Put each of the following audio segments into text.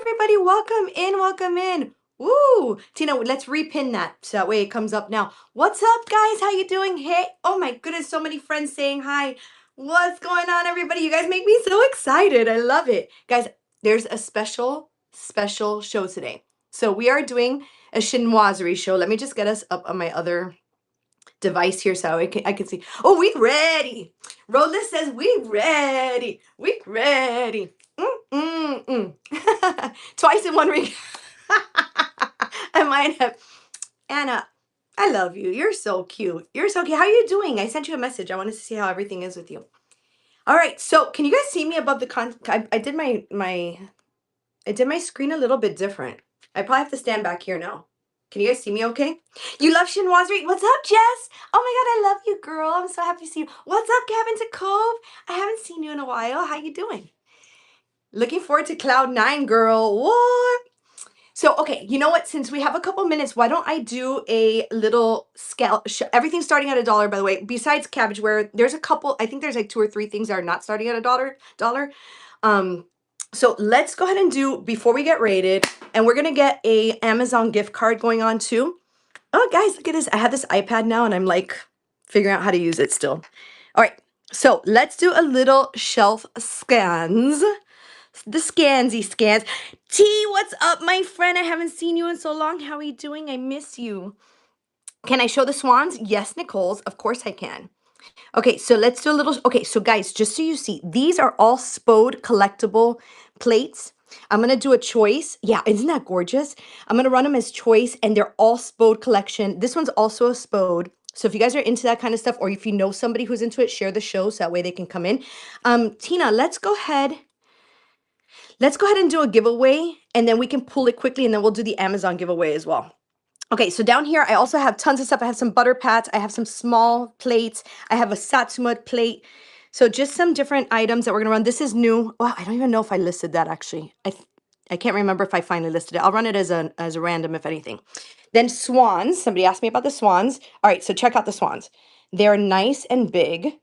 everybody. Welcome in. Welcome in. Woo! Tina, let's repin that so that way it comes up now. What's up, guys? How you doing? Hey, oh my goodness, so many friends saying hi. What's going on, everybody? You guys make me so excited. I love it. Guys, there's a special show today. So we are doing a chinoiserie show. Let me just get us up on my other device here so I can see. Oh, we ready. Rolla says we ready. We ready. Twice in one week. I might have. Anna, I love you. You're so cute. You're so cute. How are you doing? I sent you a message. I wanted to see how everything is with you. All right. So can you guys see me above the I did I did my screen a little bit different. I probably have to stand back here now. Can you guys see me okay? You love chinoiserie? What's up, Jess? Oh my God, I love you, girl. I'm so happy to see you. What's up, Gavin to Cove? I haven't seen you in a while. How you doing? Looking forward to Cloud 9, girl. What? So, okay, you know what? Since we have a couple minutes, why don't I do a little scale? Everything's starting at $1, by the way. Besides cabbageware, there's a couple, I think there's like 2 or 3 things that are not starting at $1. Um, so let's go ahead and do, before we get rated, and we're gonna get a Amazon gift card going on too. Oh, guys, look at this. I have this iPad now and I'm like figuring out how to use it still. All right, so let's do a little shelf scans. The scansy scans. T, what's up, my friend? I haven't seen you in so long. How are you doing? I miss you. Can I show the swans? Yes, Nicole's. Of course I can. Okay, so let's do a little. Okay, so guys, just so you see, these are all Spode collectible plates. I'm going to do a choice. Yeah, isn't that gorgeous? I'm going to run them as choice, and they're all Spode collection. This one's also a Spode. So if you guys are into that kind of stuff, or if you know somebody who's into it, share the show so that way they can come in. Tina, let's go ahead. Let's go ahead and do a giveaway, and then we can pull it quickly, and then we'll do the Amazon giveaway as well. Okay, so down here, I also have tons of stuff. I have some butter pats. I have some small plates. I have a Satsuma plate. So just some different items that we're going to run. This is new. Oh, I don't even know if I listed that, actually. I can't remember if I finally listed it. I'll run it as a random, if anything. Then swans. Somebody asked me about the swans. All right, so check out the swans. They're nice and big.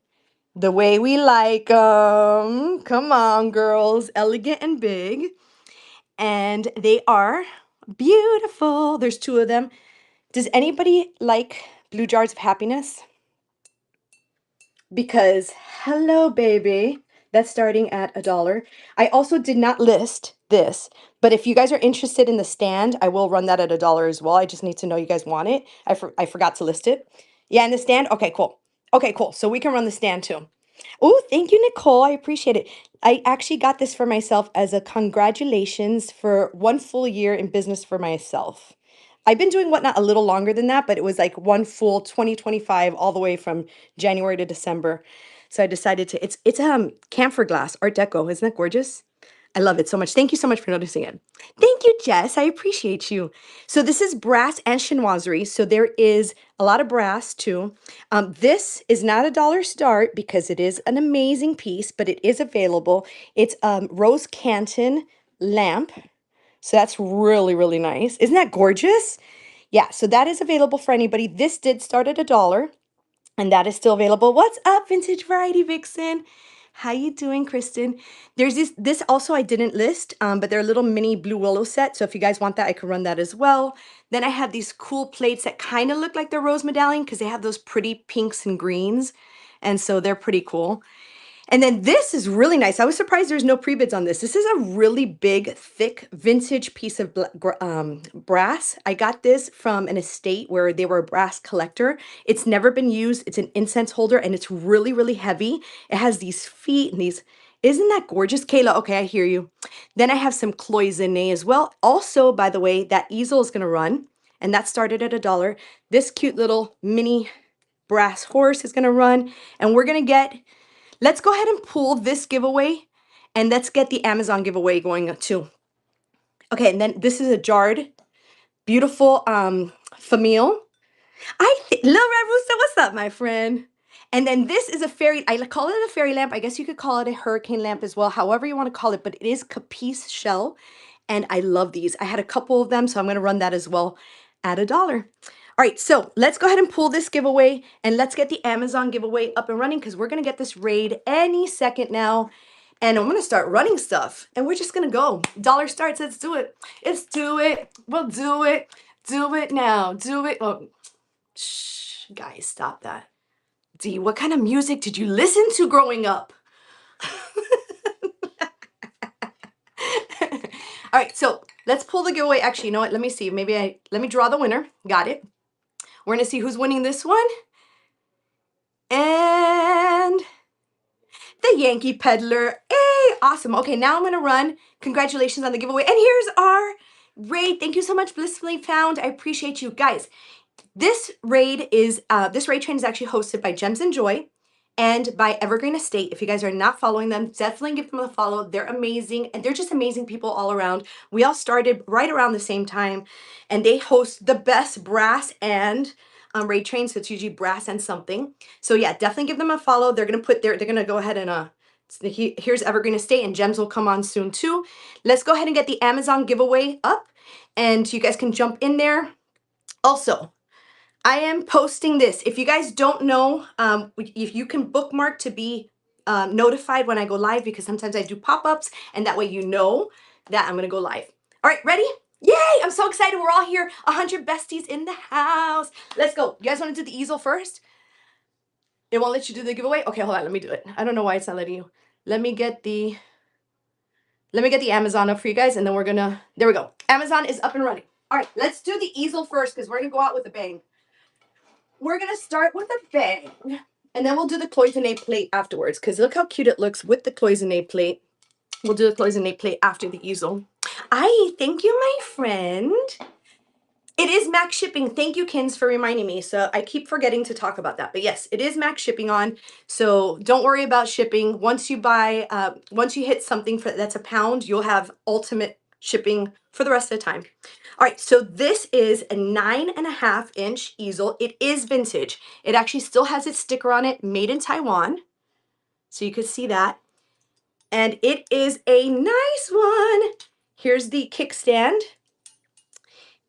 The way we like them. Come on, girls. Elegant and big. And they are beautiful. There's 2 of them. Does anybody like blue jars of happiness? Because hello, baby. That's starting at $1. I also did not list this, but if you guys are interested in the stand, I will run that at $1 as well. I just need to know you guys want it. I forgot to list it. Yeah, in the stand? Okay, cool. Okay, cool. So we can run the stand too. Oh, thank you, Nicole. I appreciate it. I actually got this for myself as a congratulations for 1 full year in business for myself. I've been doing Whatnot a little longer than that, but it was like 1 full 2025 all the way from January to December. So I decided to, it's camphor glass, Art Deco. Isn't that gorgeous? I love it so much. Thank you so much for noticing it. Thank you, Jess. I appreciate you. So this is brass and chinoiserie. So there is a lot of brass too. This is not $1 start because it is an amazing piece, but it is available. It's rose Canton lamp. So that's really, really nice. Isn't that gorgeous? Yeah, so that is available for anybody. This did start at $1, and that is still available. What's up, Vintage Variety Vixen? How you doing, Kristen? There's this also I didn't list, but they're a little mini Blue Willow set. So if you guys want that, I could run that as well. Then I have these cool plates that kind of look like they're rose medallion because they have those pretty pinks and greens. And so they're pretty cool. And then this is really nice. I was surprised there's no pre-bids on this. This is a really big, thick, vintage piece of brass. I got this from an estate where they were a brass collector. It's never been used. It's an incense holder, and it's really, really heavy. It has these feet and these. Isn't that gorgeous, Kayla? Okay, I hear you. Then I have some cloisonne as well. Also, by the way, that easel is going to run, and that started at $1. This cute little mini brass horse is going to run, and we're going to get. Let's go ahead and pull this giveaway, and let's get the Amazon giveaway going too. Okay, and then this is a jarred, beautiful famille. Lil Red Rooster, what's up, my friend? And then this is a fairy, I call it a fairy lamp. I guess you could call it a hurricane lamp as well, however you want to call it, but it is capice shell, and I love these. I had a couple of them, so I'm going to run that as well at $1. All right, so let's go ahead and pull this giveaway, and let's get the Amazon giveaway up and running because we're going to get this raid any second now. And I'm gonna start running stuff. And we're just gonna go. Dollar starts, let's do it. Let's do it. We'll do it. Do it now. Do it. Oh, shh, guys, stop that. D, what kind of music did you listen to growing up? All right, so let's pull the giveaway. Actually, you know what? Let me see. Let me draw the winner. Got it. We're gonna see who's winning this one. And the Yankee Peddler. Hey, awesome. Okay, now I'm gonna run. Congratulations on the giveaway. And here's our raid. Thank you so much, Blissfully Found. I appreciate you guys. This raid train is actually hosted by Gems and Joy and by Evergreen Estate. If you guys are not following them, definitely give them a follow. They're amazing, and they're just amazing people all around. We all started right around the same time, and they host the best brass and raid trains. So it's usually brass and something. So yeah, definitely give them a follow. They're gonna go ahead and here's Evergreen Estate, and Gems will come on soon too. Let's go ahead and get the Amazon giveaway up, and you guys can jump in there. Also, I am posting this. If you guys don't know, if you can bookmark to be notified when I go live, because sometimes I do pop-ups, and that way you know that I'm gonna go live. All right, ready? Yay! I'm so excited. We're all here. 100 besties in the house. Let's go. You guys want to do the easel first? It won't let you do the giveaway? Okay, hold on. Let me do it. I don't know why it's not letting you. Let me get the Amazon up for you guys, and then there we go. Amazon is up and running. All right, let's do the easel first, because we're gonna go out with a bang. We're gonna start with a bang, and then we'll do the cloisonne plate afterwards, because look how cute it looks with the cloisonne plate. We'll do the cloisonne plate after the easel. Thank you, my friend. It is max shipping. Thank you, Kins, for reminding me. So I keep forgetting to talk about that. But yes, it is max shipping on. So don't worry about shipping. Once you hit something that's £1, you'll have ultimate shipping for the rest of the time. All right, so this is a 9.5-inch easel. It is vintage. It actually still has its sticker on it, made in Taiwan. So you could see that. And it is a nice one. Here's the kickstand.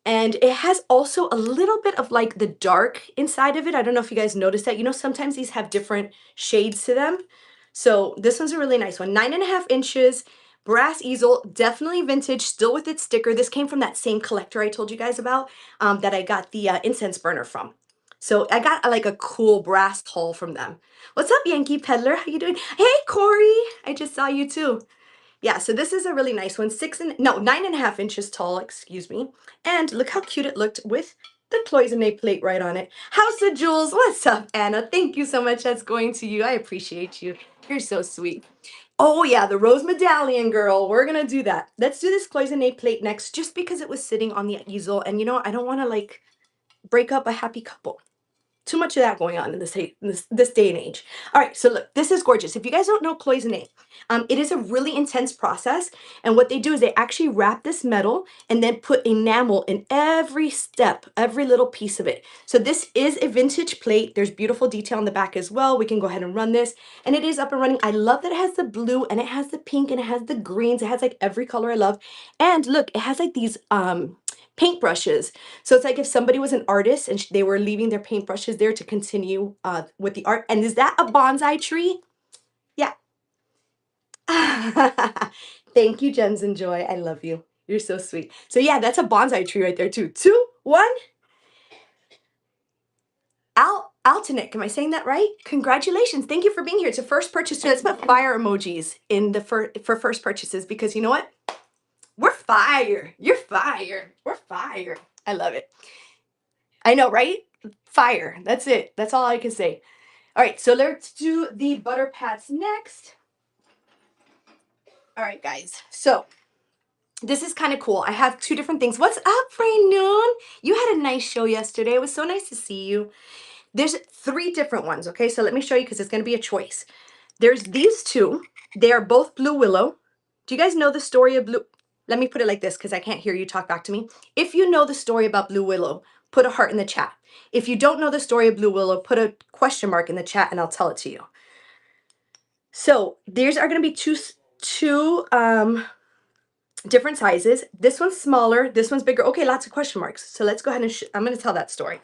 And it has also a little bit of like the dark inside of it. I don't know if you guys noticed that. You know, sometimes these have different shades to them. So this one's a really nice one. 9.5 inches, brass easel, definitely vintage, still with its sticker. This came from that same collector I told you guys about that I got the incense burner from. So I got like a cool brass haul from them. What's up, Yankee Peddler? How you doing? Hey, Corey. I just saw you too. Yeah, so this is a really nice one. 9.5 inches tall, excuse me. And look how cute it looked with the cloisonne plate right on it. House of Jewels, what's up, Anna? Thank you so much. That's going to you. I appreciate you. You're so sweet. Oh yeah, the rose medallion, girl. We're gonna do that. Let's do this cloisonne plate next, just because it was sitting on the easel. And you know, I don't want to like break up a happy couple. Too much of that going on in this day and age. All right, so look, this is gorgeous. If you guys don't know cloisonne, it is a really intense process. And what they do is they actually wrap this metal and then put enamel in every step, every little piece of it. So this is a vintage plate. There's beautiful detail on the back as well. We can go ahead and run this. And it is up and running. I love that it has the blue and it has the pink and it has the greens. It has like every color I love. And look, it has like these paintbrushes. So it's like if somebody was an artist and they were leaving their paintbrushes there to continue with the art. And is that a bonsai tree? Yeah. Thank you, Gems and Joy. I love you. You're so sweet. So yeah, that's a bonsai tree right there too. 2, 1. Altonik, am I saying that right? Congratulations. Thank you for being here. It's a first purchase. So let's put fire emojis in the for first purchases, because you know what? We're fire. You're fire. We're fire. I love it. I know, right? Fire. That's it. That's all I can say. All right, so let's do the butter pats next. All right, guys. So this is kind of cool. I have 2 different things. What's up, Rain Noon? You had a nice show yesterday. It was so nice to see you. There's 3 different ones, okay? So let me show you, because it's going to be a choice. There's these 2. They are both Blue Willow. Do you guys know the story of Blue? Let me put it like this, because I can't hear you talk back to me. If you know the story about Blue Willow, put a heart in the chat. If you don't know the story of Blue Willow, put a question mark in the chat and I'll tell it to you. So these are going to be two different sizes. This one's smaller, this one's bigger. Okay, lots of question marks. So let's go ahead and I'm going to tell that story.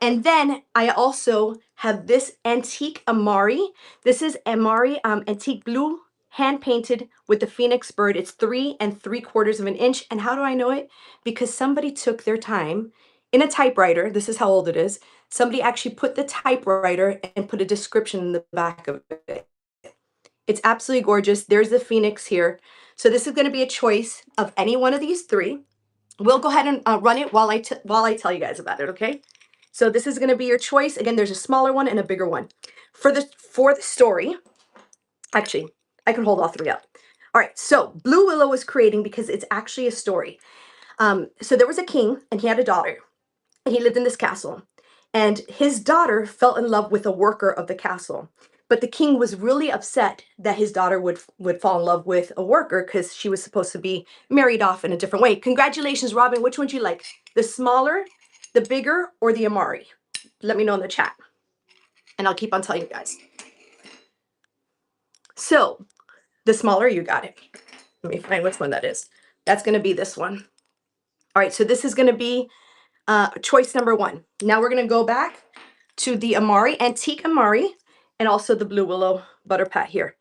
And then I also have this antique Amari. This is Amari antique blue. hand painted with the phoenix bird. It's 3 3/4 of an inch. And how do I know it? Because somebody took their time in a typewriter. This is how old it is. Somebody actually put the typewriter and put a description in the back of it. It's absolutely gorgeous. There's the phoenix here. So this is going to be a choice of any one of these three. We'll go ahead and run it while I tell you guys about it, okay? So this is going to be your choice. Again, there's a smaller one and a bigger one. For the story, actually, I can hold all three up. All right, so Blue Willow was creating because it's actually a story. So there was a king and he had a daughter. He lived in this castle. And his daughter fell in love with a worker of the castle. But the king was really upset that his daughter would fall in love with a worker because she was supposed to be married off in a different way. Congratulations, Robin. Which one do you like? The smaller, the bigger, or the Amari? Let me know in the chat. And I'll keep on telling you guys. So the smaller, you got it. Let me find which one that is. That's going to be this one. All right, so this is going to be choice number one. Now we're going to go back to the Amari, antique Amari, and also the Blue Willow butter pat here.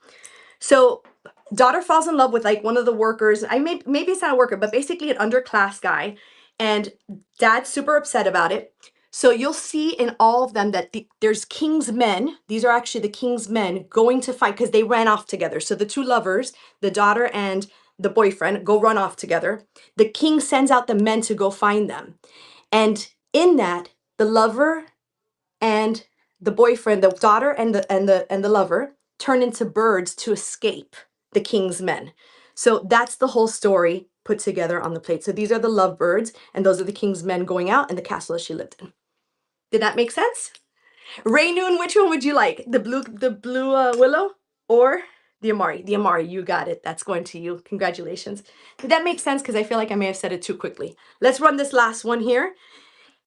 So daughter falls in love with like one of the workers. Maybe it's not a worker, but basically an underclass guy. And dad's super upset about it. So you'll see in all of them that there's king's men. These are actually the king's men going to fight because they ran off together. So the two lovers, the daughter and the boyfriend, go run off together. The king sends out the men to go find them. And in that, the lover and the boyfriend, the daughter and the lover turn into birds to escape the king's men. So that's the whole story put together on the plate. So these are the lovebirds, and those are the king's men going out in the castle that she lived in. Did that make sense? Ray Noon, which one would you like? The blue willow or the Amari? The Amari, you got it. That's going to you. Congratulations. Did that make sense? Because I feel like I may have said it too quickly. Let's run this last one here.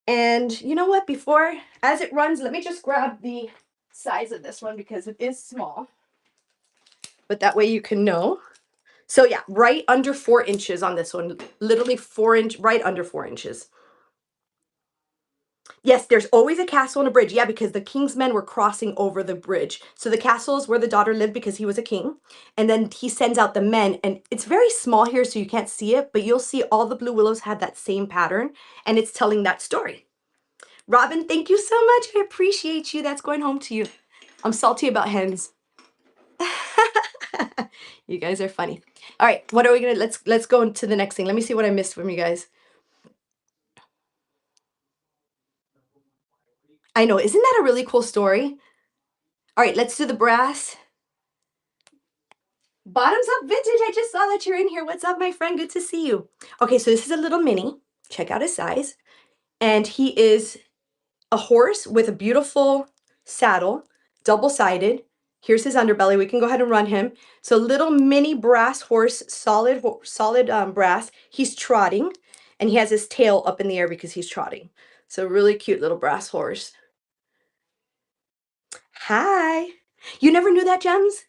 And you know what? Before, as it runs, let me just grab the size of this one because it is small. But that way you can know. So yeah, right under 4 inches on this one. Literally 4 inch, right under 4 inches. Yes, there's always a castle and a bridge. Yeah, because the king's men were crossing over the bridge. So the castle is where the daughter lived because he was a king. And then he sends out the men. And it's very small here, so you can't see it. But you'll see all the blue willows have that same pattern. And it's telling that story. Robin, thank you so much. I appreciate you. That's going home to you. I'm salty about hens. You guys are funny. All right, what are we gonna, let's go into the next thing. Let me see what I missed from you guys. I know, isn't that a really cool story? All right, let's do the brass. Bottoms up vintage. I just saw that you're in here. What's up, my friend? Good to see you. Okay, so this is a little mini. Check out his size. And he is a horse with a beautiful saddle, double-sided. Here's his underbelly. We can go ahead and run him. So little mini brass horse, solid brass. He's trotting, and he has his tail up in the air because he's trotting. So really cute little brass horse. Hi. You never knew that, Gems?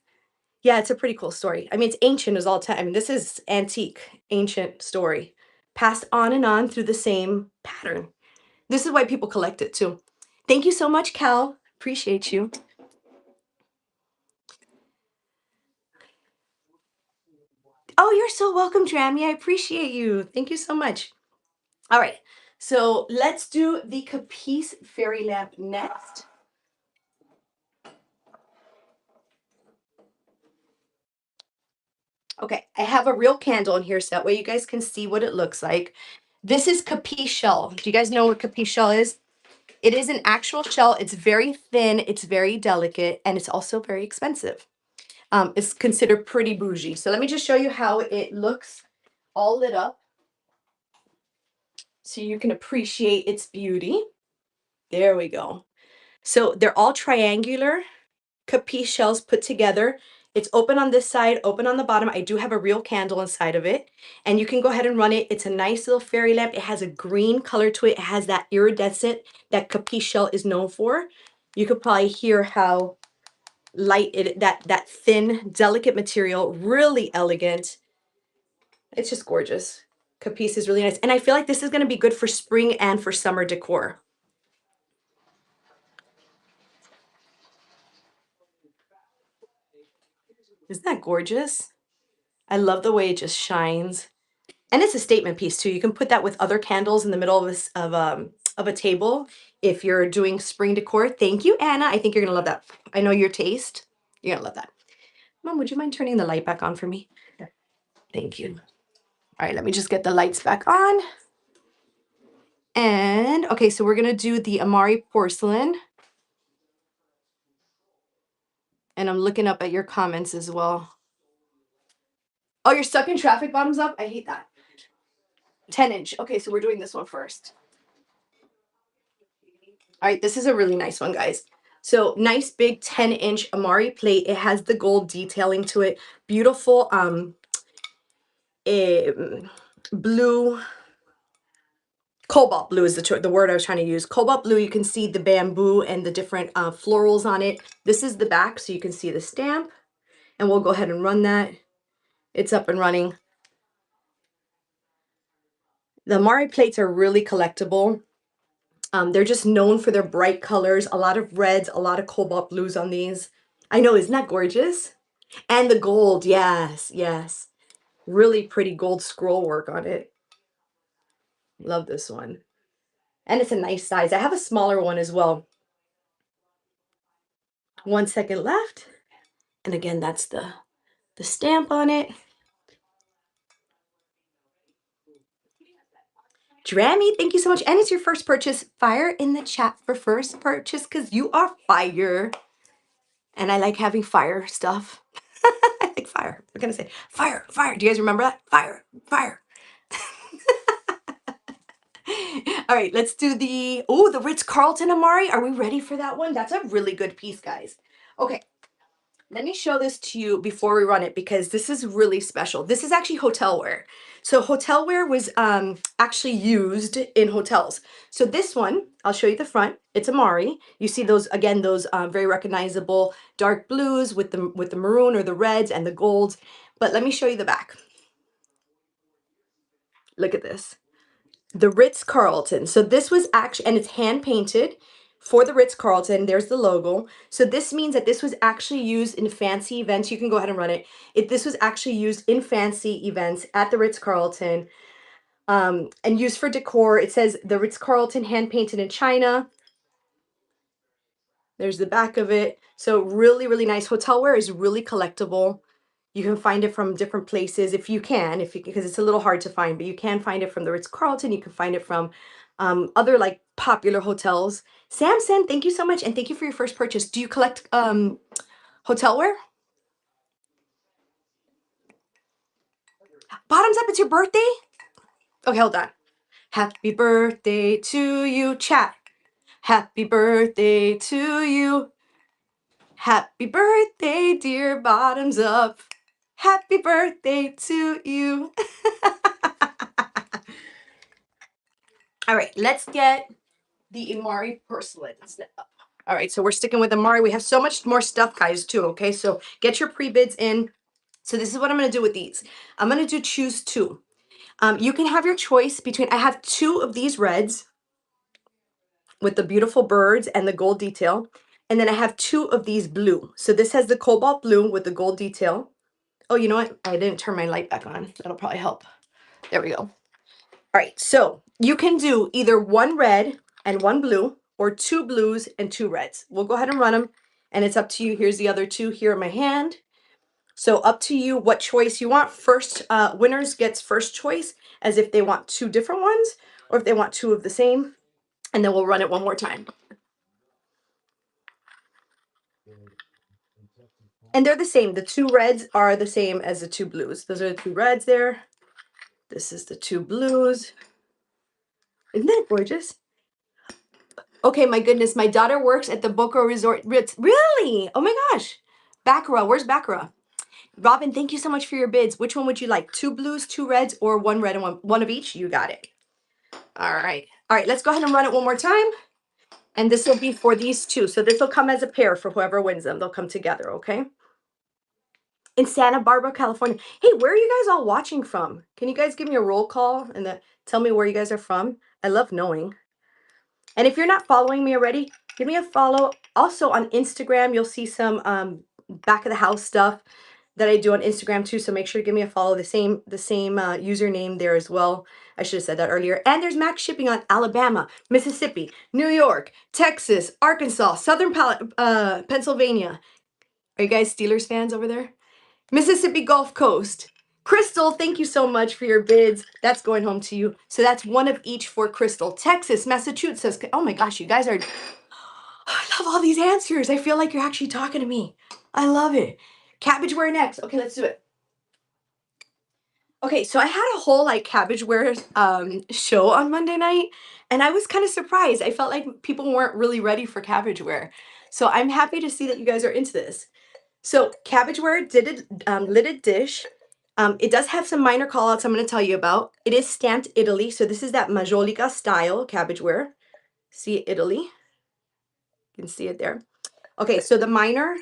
Yeah, it's a pretty cool story. I mean, it's ancient as all time. I mean, this is antique, ancient story, passed on and on through the same pattern. This is why people collect it too. Thank you so much, Cal. Appreciate you. Oh, you're so welcome, Drammy. I appreciate you. Thank you so much. All right, so let's do the Capice fairy lamp next. Okay, I have a real candle in here so that way you guys can see what it looks like. This is Capice shell. Do you guys know what Capice shell is? It is an actual shell. It's very thin, it's very delicate, and it's also very expensive. It's considered pretty bougie. So let me just show you how it looks all lit up so you can appreciate its beauty. There we go. So they're all triangular Capice shells put together. It's open on this side, open on the bottom. I do have a real candle inside of it, and you can go ahead and run it. It's a nice little fairy lamp. It has a green color to it. It has that iridescent that Capice shell is known for. You could probably hear how light it, that thin, delicate material, really elegant. It's just gorgeous. Capice is really nice. And I feel like this is gonna be good for spring and for summer decor. Isn't that gorgeous? I love the way it just shines. And it's a statement piece too. You can put that with other candles in the middle of of a table if you're doing spring decor. Thank you, Anna. I think you're gonna love that. I know your taste. You're gonna love that. Mom, would you mind turning the light back on for me? Thank you. All right, let me just get the lights back on. And okay, so we're gonna do the Amari porcelain. And I'm looking up at your comments as well. Oh, you're stuck in traffic, bottoms up? I hate that. 10-inch. Okay, so we're doing this one first. All right, this is a really nice one, guys. So nice big 10-inch Amari plate. It has the gold detailing to it. Beautiful eh, blue, cobalt blue is the word I was trying to use. Cobalt blue, you can see the bamboo and the different florals on it. This is the back, so you can see the stamp. And we'll go ahead and run that. It's up and running. The Amari plates are really collectible. They're just known for their bright colors, a lot of reds, a lot of cobalt blues on these. I know, isn't that gorgeous? And the gold, yes, yes. Really pretty gold scroll work on it. Love this one. And it's a nice size. I have a smaller one as well. 1 second left. And again, that's the stamp on it. Drammy, thank you so much. And it's your first purchase. Fire in the chat for first purchase because you are fire. And I like having fire stuff. I like fire. What can I say? Fire, fire. Do you guys remember that? Fire, fire. All right, let's do the Ritz-Carlton Amari. Are we ready for that one? That's a really good piece, guys. Okay, let me show this to you before we run it because this is really special. This is actually hotel wear. So hotel wear was actually used in hotels. So this one, I'll show you the front. It's Amari. You see those, again, those very recognizable dark blues with the maroon or the reds and the golds. But let me show you the back. Look at this. The Ritz-Carlton. So this was actually, and it's hand painted for the Ritz-Carlton. There's the logo. So this means that this was actually used in fancy events. You can go ahead and run it. This was actually used in fancy events at the Ritz-Carlton and used for decor. It says the Ritz-Carlton hand painted in China. There's the back of it. So really, really nice. Hotel wear is really collectible. You can find it from different places if you can, because it's a little hard to find, but you can find it from the Ritz-Carlton. You can find it from other like popular hotels. Samson, thank you so much. And thank you for your first purchase. Do you collect hotel wear? Bottoms up, it's your birthday? Okay, hold on. Happy birthday to you, chat. Happy birthday to you. Happy birthday, dear bottoms up. Happy birthday to you. All right, let's get the Amari porcelain. All right, so we're sticking with Amari. We have so much more stuff, guys, too, okay? So get your pre-bids in. So this is what I'm going to do with these. I'm going to do choose two. You can have your choice between, I have two of these reds with the beautiful birds and the gold detail. And then I have two of these blue. So this has the cobalt blue with the gold detail. Oh, you know what? I didn't turn my light back on. That'll probably help. There we go. All right, so you can do either one red and one blue or two blues and two reds. We'll go ahead and run them, and it's up to you. Here's the other two here in my hand. So up to you what choice you want. First, winners gets first choice as if they want two different ones or if they want two of the same, and then we'll run it one more time. And they're the same. The two reds are the same as the two blues. Those are the two reds there. This is the two blues. Isn't that gorgeous? Okay, my goodness. My daughter works at the Boca Resort Ritz. Really? Oh my gosh. Baccarat. Where's Baccarat? Robin, thank you so much for your bids. Which one would you like? Two blues, two reds, or one red and one of each? You got it. All right. All right, let's go ahead and run it one more time. And this will be for these two. So this will come as a pair for whoever wins them. They'll come together, okay? In Santa Barbara, California. Hey, where are you guys all watching from? Can you guys give me a roll call and tell me where you guys are from? I love knowing. And if you're not following me already, give me a follow. Also on Instagram, you'll see some back of the house stuff. that I do on Instagram too. So make sure to give me a follow. The same username there as well. I should have said that earlier. And there's max shipping on Alabama, Mississippi, New York, Texas, Arkansas, Pennsylvania. Are you guys Steelers fans over there? Mississippi Gulf Coast. Crystal, thank you so much for your bids. That's going home to you. So that's one of each for Crystal. Texas, Massachusetts. Oh my gosh, you guys are. I love all these answers. I feel like you're actually talking to me. I love it. Cabbageware next. Okay, let's do it. Okay, so I had a whole like cabbageware show on Monday night, and I was kind of surprised. I felt like people weren't really ready for cabbageware. So I'm happy to see that you guys are into this. So cabbageware lidded dish. It does have some minor callouts I'm going to tell you about. It is stamped Italy, so this is that Majolica style cabbageware. See Italy? You can see it there. Okay, so the minor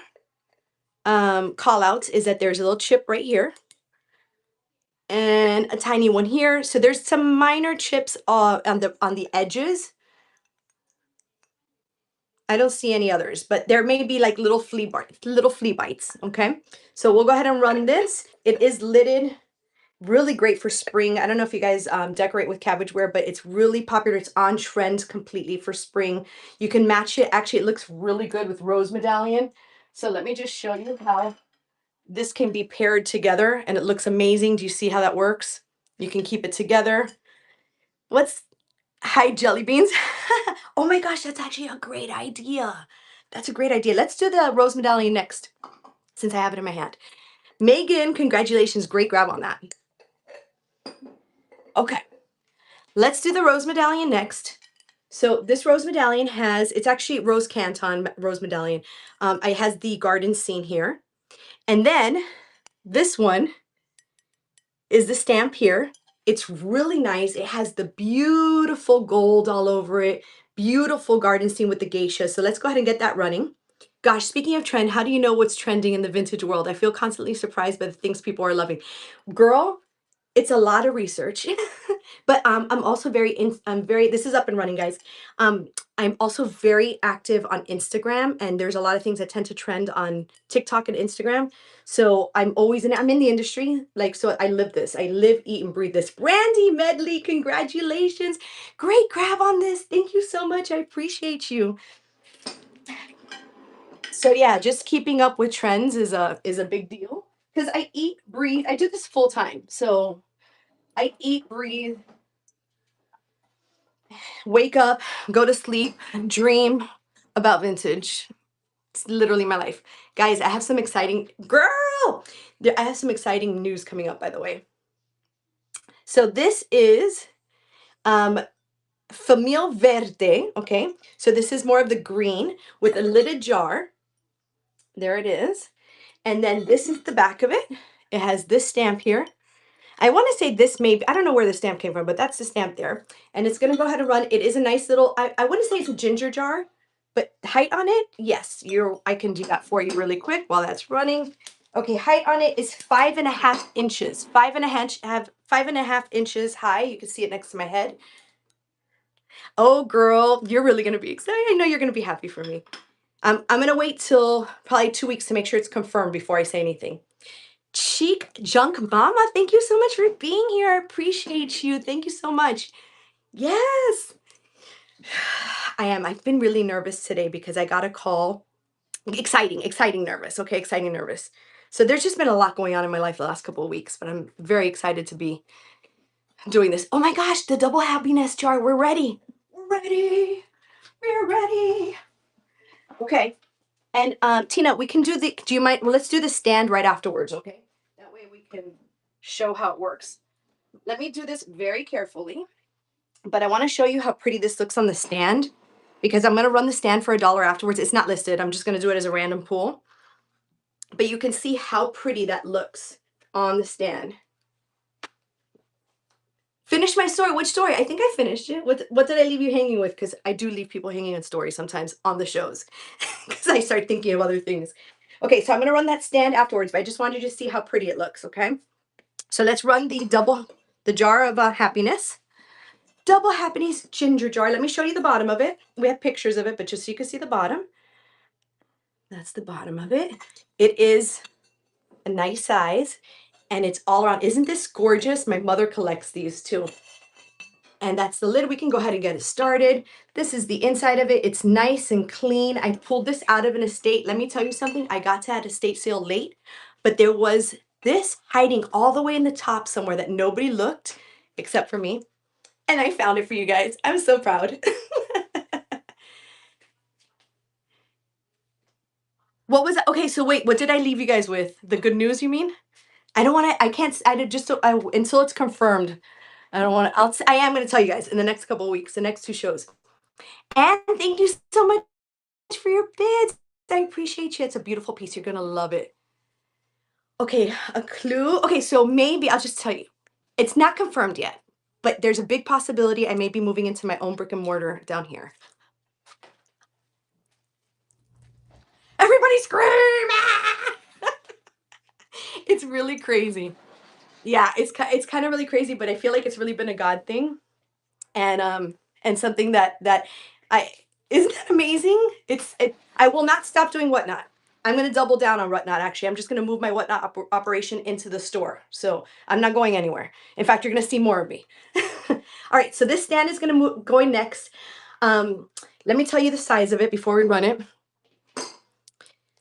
callouts is that there's a little chip right here and a tiny one here. So there's some minor chips on the edges. I don't see any others, but there may be like little flea bites. Okay, so we'll go ahead and run this. It is lidded. Really great for spring. I don't know if you guys decorate with cabbageware, but it's really popular. It's on trend completely for spring. You can match it. Actually, it looks really good with rose medallion. So let me just show you how this can be paired together and it looks amazing. Do you see how that works? You can keep it together. Hi, jelly beans. Oh my gosh, that's actually a great idea. That's a great idea. Let's do the rose medallion next, since I have it in my hand. Megan, congratulations. Great grab on that. Okay, let's do the rose medallion next. So this rose medallion it's actually rose canton rose medallion. It has the garden scene here. And then this one is the stamp here. It's really nice. It has the beautiful gold all over it. Beautiful garden scene with the geisha. So let's go ahead and get that running. Gosh, speaking of trend, how do you know what's trending in the vintage world? I feel constantly surprised by the things people are loving. Girl, it's a lot of research, but I'm also this is up and running, guys. I'm also very active on Instagram, and there's a lot of things that tend to trend on TikTok and Instagram. So I'm in the industry, like, so I live this. I live, eat, and breathe this. Brandy Medley, congratulations. Great grab on this. Thank you so much. I appreciate you. So yeah, just keeping up with trends is a big deal because I eat, breathe. I do this full time. So I eat, breathe, wake up, go to sleep, dream about vintage. It's literally my life. Guys, I have some exciting I have some exciting news coming up, by the way. So this is Famille Verde, okay? So this is more of the green with a lidded jar. There it is. And then this is the back of it. It has this stamp here. I want to say this I don't know where the stamp came from, but that's the stamp there. And it's going to go ahead and run. It is a nice little, I wouldn't say it's a ginger jar, but height on it, yes, I can do that for you really quick while that's running. Okay, height on it is 5.5 inches. 5.5 inches high. You can see it next to my head. Oh, girl, you're really going to be excited. I know you're going to be happy for me. I'm going to wait till probably 2 weeks to make sure it's confirmed before I say anything. Chic Junk Mama, thank you so much for being here. I appreciate you. Thank you so much. Yes. I am. I've been really nervous today because I got a call. Exciting nervous. Okay, exciting nervous. So there's just been a lot going on in my life the last couple of weeks, but I'm very excited to be doing this. Oh my gosh, the double happiness jar. We're ready. We're ready. We're ready. Okay. And Tina, we can do do you mind? Well, let's do the stand right afterwards, okay? That way we can show how it works. Let me do this very carefully, but I want to show you how pretty this looks on the stand because I'm going to run the stand for $1 afterwards. It's not listed. I'm just going to do it as a random pull, but you can see how pretty that looks on the stand. Finish my story. Which story? I think I finished it. What did I leave you hanging with? Because I do leave people hanging on stories sometimes on the shows because I start thinking of other things. Okay, so I'm going to run that stand afterwards, but I just wanted you to see how pretty it looks, okay? So let's run the jar of happiness. Double happiness ginger jar. Let me show you the bottom of it. We have pictures of it, but just so you can see the bottom. That's the bottom of it. It is a nice size, and it's all around. Isn't this gorgeous? My mother collects these too. And that's the lid. We can go ahead and get it started. This is the inside of it. It's nice and clean. I pulled this out of an estate. Let me tell you something. I got to that estate sale late, but there was this hiding all the way in the top somewhere that nobody looked except for me. And I found it for you guys. I'm so proud. What was that? Okay, so wait, what did I leave you guys with? The good news, you mean? I don't want to, I can't, I did just so, until it's confirmed. I don't want to, I am going to tell you guys in the next couple of weeks, the next two shows. And thank you so much for your bids. I appreciate you. It's a beautiful piece. You're going to love it. Okay, a clue. Okay, so maybe I'll just tell you. It's not confirmed yet, but there's a big possibility I may be moving into my own brick and mortar down here. Everybody scream! Ah! It's really crazy. Yeah, it's kind of really crazy, but I feel like it's really been a God thing, and something that I isn't that amazing? I will not stop doing Whatnot. I'm going to double down on Whatnot. Actually, I'm just going to move my Whatnot operation into the store, so I'm not going anywhere. In fact, you're going to see more of me. All right, so this stand is going to move going next. Let me tell you the size of it before we run it.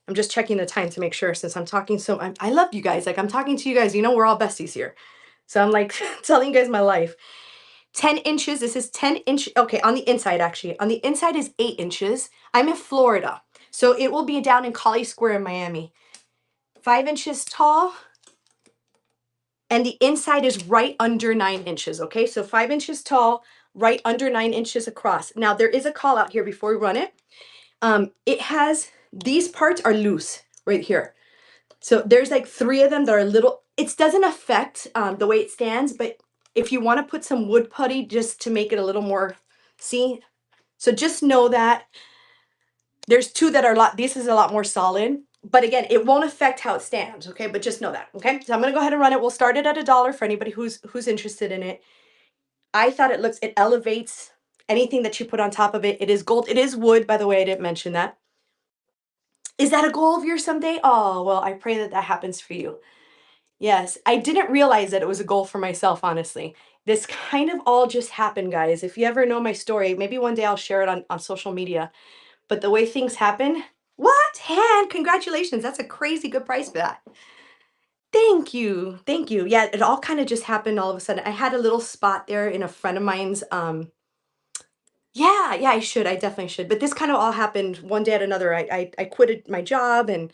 I'm just checking the time to make sure, since I'm talking I love you guys. Like, I'm talking to you guys. You know, we're all besties here. So I'm like telling you guys my life. 10 inches. This is 10 inch. Okay, on the inside, actually. On the inside is 8 inches. I'm in Florida. So it will be down in Collie Square in Miami. 5 inches tall. And the inside is right under 9 inches. Okay, so 5 inches tall, right under 9 inches across. Now, there is a call out here before we run it. It has, these parts are loose right here. So there's like 3 of them that are little, it doesn't affect the way it stands, but if you want to put some wood putty just to make it a little more, see? So just know that there's 2 that are this is a lot more solid, but again, it won't affect how it stands, okay? But just know that, okay? So I'm gonna go ahead and run it. We'll start it at $1 for anybody who's interested in it. I thought it elevates anything that you put on top of it. It is gold, it is wood, by the way, I didn't mention that. Is that a goal of yours someday? Oh, well, I pray that that happens for you. Yes, I didn't realize that it was a goal for myself, honestly. This kind of all just happened, guys. If you ever know my story, maybe one day I'll share it on social media. But the way things happen, what? Han, congratulations. That's a crazy good price for that. Thank you. Thank you. Yeah, it all kind of just happened all of a sudden. I had a little spot there in a friend of mine's. Yeah, I should. I definitely should. But this kind of all happened one day at another. I quitted my job, and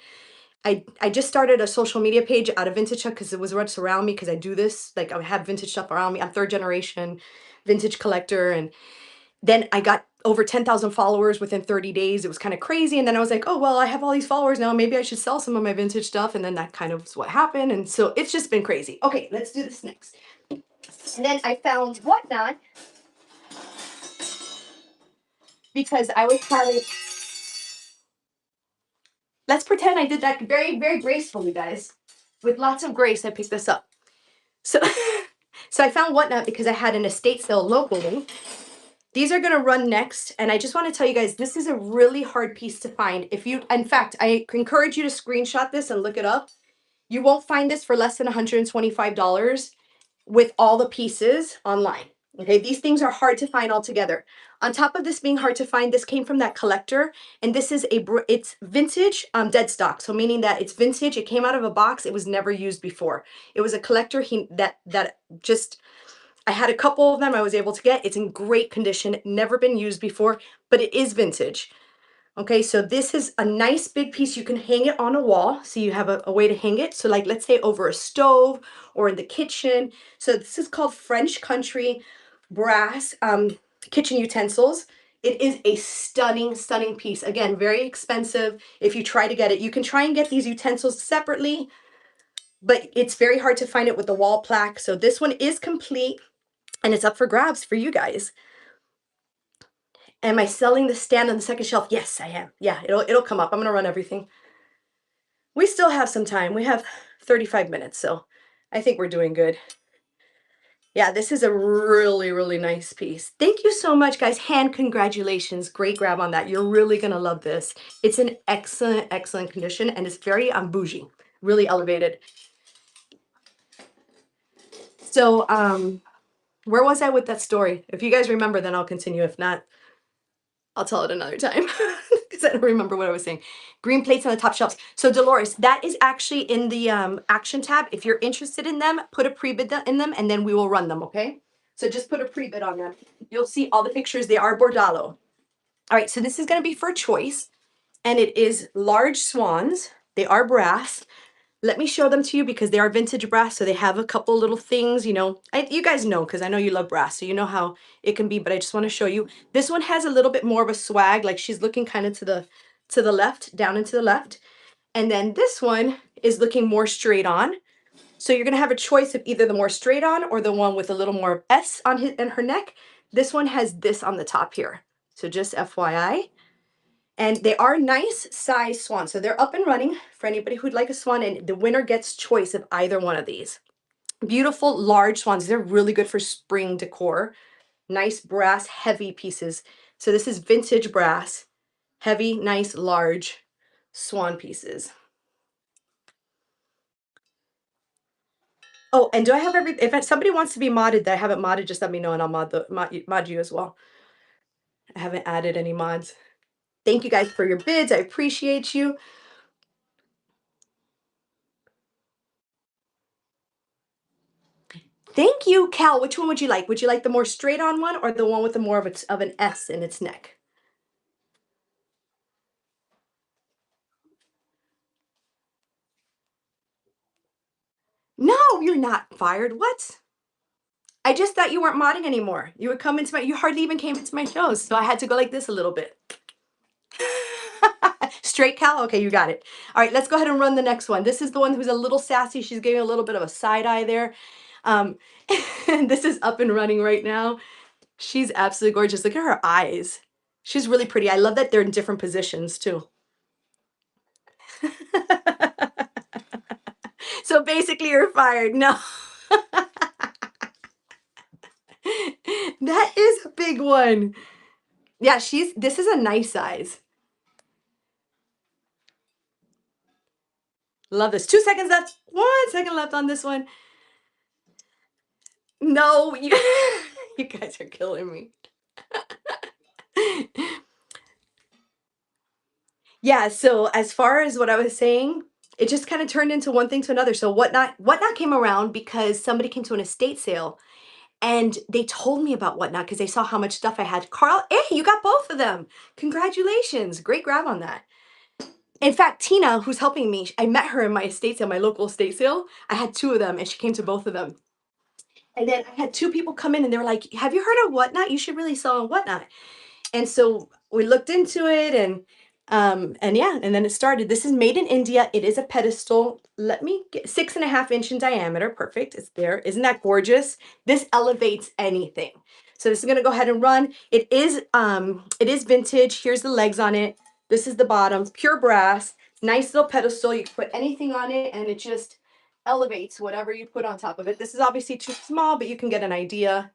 I just started a social media page out of vintage stuff because it was what's around me, because I do this. Like, I have vintage stuff around me. I'm third generation vintage collector. And then I got over 10,000 followers within 30 days. It was kind of crazy. And then I was like, oh, well, I have all these followers now. Maybe I should sell some of my vintage stuff. And then that kind of was what happened. And so it's just been crazy. Okay, let's do this next. And then I found Whatnot because I was having, let's pretend I did that very, very gracefully, guys. With lots of grace, I picked this up. So, so I found Whatnot because I had an estate sale locally. These are going to run next. And I just want to tell you guys, this is a really hard piece to find. If you, in fact, I encourage you to screenshot this and look it up. You won't find this for less than $125 with all the pieces online. Okay, these things are hard to find altogether. On top of this being hard to find, this came from that collector, and this is it's vintage dead stock. So meaning that it's vintage, it came out of a box, it was never used before. It was a collector that just, I had a couple of them I was able to get. It's in great condition, never been used before, but it is vintage. Okay, so this is a nice big piece. You can hang it on a wall, so you have a way to hang it. So like, let's say over a stove or in the kitchen. So this is called French Country brass kitchen utensils. It is a stunning, stunning piece. Again, very expensive. If you try to get it, you can try and get these utensils separately, but it's very hard to find it with the wall plaque. So this one is complete, and it's up for grabs for you guys. Am I selling the stand on the second shelf? Yes, I am. Yeah, it'll come up. I'm gonna run everything. We still have some time. We have 35 minutes, so I think we're doing good. Yeah, this is a really, really nice piece. Thank you so much, guys. Hand congratulations. Great grab on that. You're really gonna love this. It's in excellent, excellent condition, and it's very bougie. really elevated. So, where was I with that story? If you guys remember, then I'll continue. If not, I'll tell it another time because I don't remember what I was saying. Green plates on the top shelves. So Dolores, that is actually in the action tab. If you're interested in them, put a pre-bid in them and then we will run them, okay? So just put a pre-bid on them. You'll see all the pictures. They are Bordalo. All right, so this is going to be for choice and it is large swans. They are brass. Let me show them to you because they are vintage brass. So they have a couple little things, you know, you guys know, because I know you love brass. So you know how it can be, but I just want to show you. This one has a little bit more of a swag. Like she's looking kind of to the left, down and to the left. And then this one is looking more straight on. So you're going to have a choice of either the more straight on or the one with a little more S on his and her neck. This one has this on the top here. So just FYI. And they are nice size swans. So they're up and running for anybody who'd like a swan, and the winner gets choice of either one of these. Beautiful large swans. They're really good for spring decor. Nice brass, heavy pieces. So this is vintage brass, heavy, nice, large swan pieces. Oh, and do I have if somebody wants to be modded that I haven't modded, just let me know and I'll mod you as well. I haven't added any mods. Thank you guys for your bids. I appreciate you. Thank you, Cal. Which one would you like? Would you like the more straight on one or the one with the more of an S in its neck? No, you're not fired. What? I just thought you weren't modding anymore. You would come into you hardly even came into my shows. So I had to go like this a little bit. Straight Cal? Okay, you got it. All right, let's go ahead and run the next one. This is the one who's a little sassy. She's giving a little bit of a side eye there. And this is up and running right now. She's absolutely gorgeous. Look at her eyes. She's really pretty. I love that they're in different positions too. So basically you're fired. No. That is a big one. Yeah, this is a nice size. Love this. 2 seconds left. 1 second left on this one. No, you, you guys are killing me. Yeah, so as far as what I was saying, it just kind of turned into one thing to another. So whatnot came around because somebody came to an estate sale and they told me about Whatnot because they saw how much stuff I had. Carl, hey, you got both of them. Congratulations. Great grab on that. In fact, Tina, who's helping me, I met her in my estate sale, my local estate sale. I had 2 of them and she came to both of them. And then I had 2 people come in and they were like, have you heard of Whatnot? You should really sell on Whatnot. And so we looked into it and yeah, and then it started. This is made in India. It is a pedestal. Let me get 6.5 inch in diameter. Perfect. It's there. Isn't that gorgeous? This elevates anything. So this is gonna go ahead and run. It is vintage. Here's the legs on it. This is the bottom, pure brass, nice little pedestal. You can put anything on it and it just elevates whatever you put on top of it. This is obviously too small, but you can get an idea.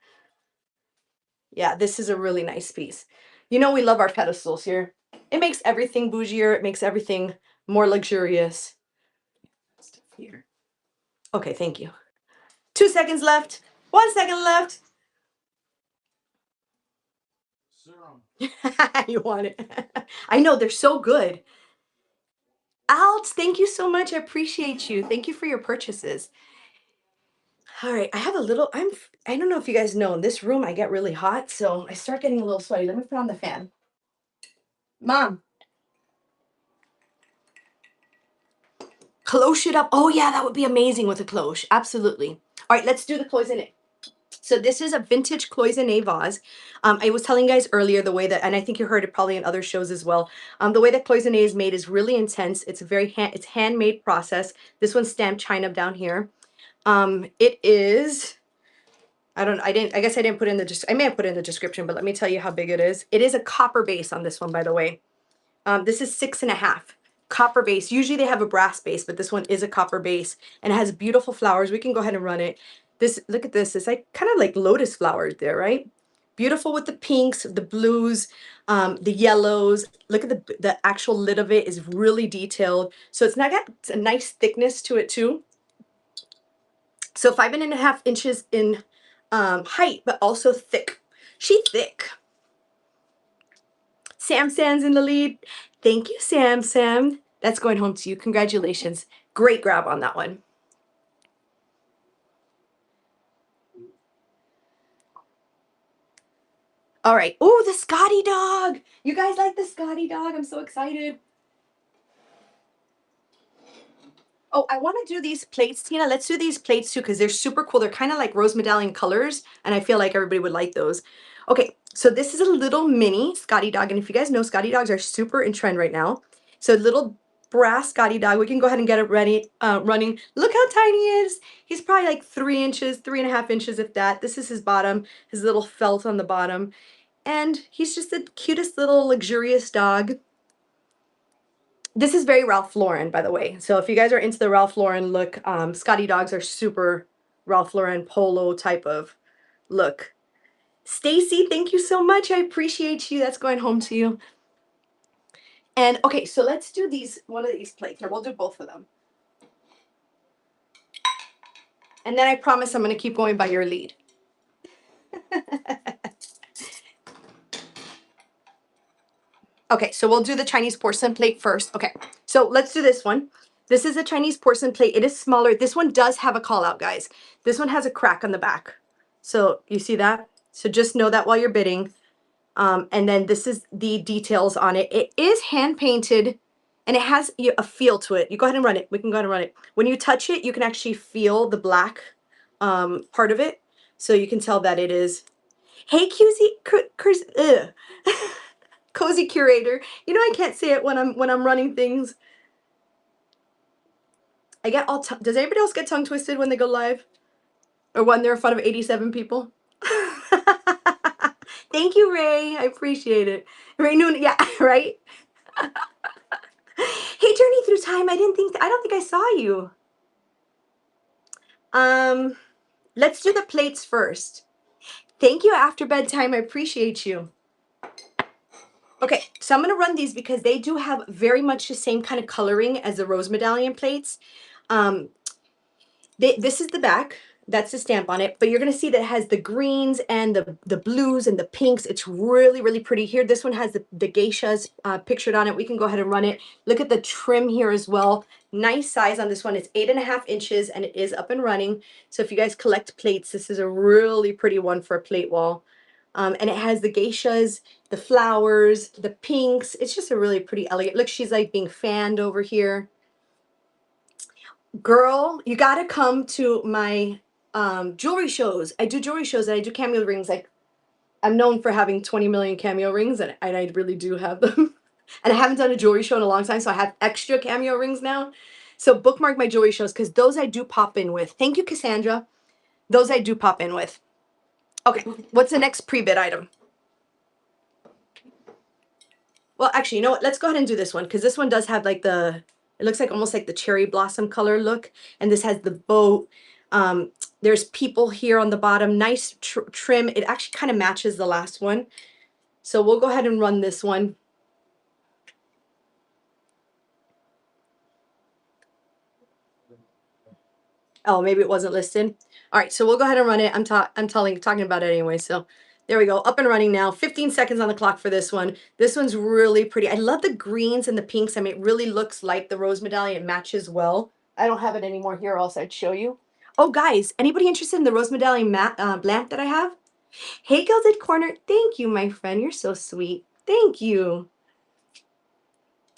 Yeah, this is a really nice piece. You know, we love our pedestals here. It makes everything bougier. It makes everything more luxurious. Here. Okay, thank you. 2 seconds left. 1 second left. You want it. I know, they're so good. Alt, thank you so much. I appreciate you. Thank you for your purchases. All right, I have a little, I don't know if you guys know, in this room I get really hot, so I start getting a little sweaty. Let me put on the fan. Mom. Cloche it up. Oh yeah, that would be amazing with a cloche. Absolutely. All right, let's do the cloisonne. So this is a vintage cloisonne vase. I was telling you guys earlier the way that, and I think you heard it probably in other shows as well. The way that cloisonne is made is really intense. It's a it's handmade process. This one's stamped China down here. It is, I guess I didn't put in I may have put in the description, but let me tell you how big it is. It is a copper base on this one, by the way. This is 6.5. Copper base. Usually they have a brass base, but this one is a copper base and it has beautiful flowers. We can go ahead and run it. This, look at this. It's like kind of like lotus flowers there, right? Beautiful with the pinks, the blues, the yellows. Look at the actual lid of it is really detailed. So it's not got a nice thickness to it too. So 5.5 inches in height, but also thick. She thick. Sam Sam's in the lead. Thank you, Sam Sam. That's going home to you. Congratulations. Great grab on that one. All right. Oh, the Scotty dog. You guys like the Scotty dog? I'm so excited. Oh, I want to do these plates, Tina. Let's do these plates too because they're super cool. They're kind of like rose medallion colors, and I feel like everybody would like those. Okay, so this is a little mini Scotty dog, and if you guys know, Scotty dogs are super in trend right now. So little brass Scotty dog. We can go ahead and get it ready, running. Look how tiny he is. He's probably like 3 inches, 3.5 inches, if that. This is his bottom, his little felt on the bottom, and he's just the cutest little luxurious dog. This is very Ralph Lauren, by the way. So if you guys are into the Ralph Lauren look, Scotty dogs are super Ralph Lauren polo type of look. Stacy, thank you so much. I appreciate you. That's going home to you. And okay, so let's do one of these plates here. We'll do both of them. And then I promise I'm going to keep going by your lead. Okay, so we'll do the Chinese porcelain plate first. Okay, so let's do this one. This is a Chinese porcelain plate. It is smaller. This one does have a call out, guys. This one has a crack on the back. So you see that? So just know that while you're bidding. And then this is the details on it. It is hand painted and it has a feel to it. You go ahead and run it. We can go ahead and run it. When you touch it, you can actually feel the black part of it. So you can tell that it is. Hey, Cozy Curator. You know I can't say it when I'm running things. I get all. Does anybody else get tongue twisted when they go live, or when they're in front of 87 people? Thank you, Ray. I appreciate it. Ray Noon. Yeah, right. Hey, Journey Through Time. I don't think I saw you. Let's do the plates first. Thank you, After Bedtime. I appreciate you. Okay, so I'm going to run these because they do have very much the same kind of coloring as the rose medallion plates. This is the back. That's the stamp on it. But you're going to see that it has the greens and the blues and the pinks. It's really, really pretty here. This one has the geishas pictured on it. We can go ahead and run it. Look at the trim here as well. Nice size on this one. It's 8.5 inches and it is up and running. So if you guys collect plates, this is a really pretty one for a plate wall. And it has the geishas, the flowers, the pinks. It's just a really pretty elegant. Look, she's like being fanned over here. Girl, you got to come to my jewelry shows. I do jewelry shows and I do cameo rings. Like, I'm known for having 20 million cameo rings, and I really do have them. And I haven't done a jewelry show in a long time, so I have extra cameo rings now. So bookmark my jewelry shows because those I do pop in with. Thank you, Cassandra. Those I do pop in with. Okay, what's the next pre-bid item? Well, actually, you know what? Let's go ahead and do this one because this one does have like it looks like almost like the cherry blossom color look. And this has the boat. There's people here on the bottom. Nice trim. It actually kind of matches the last one. So we'll go ahead and run this one. Oh, maybe it wasn't listed. All right, so we'll go ahead and run it. I'm talking about it anyway. So there we go, up and running now. 15 seconds on the clock for this one. This one's really pretty. I love the greens and the pinks. I mean, it really looks like the rose medallion. It matches well. I don't have it anymore here, or else I'd show you. Oh, guys, anybody interested in the rose medallion lamp that I have? Hey, Gilded Corner. Thank you, my friend. You're so sweet. Thank you.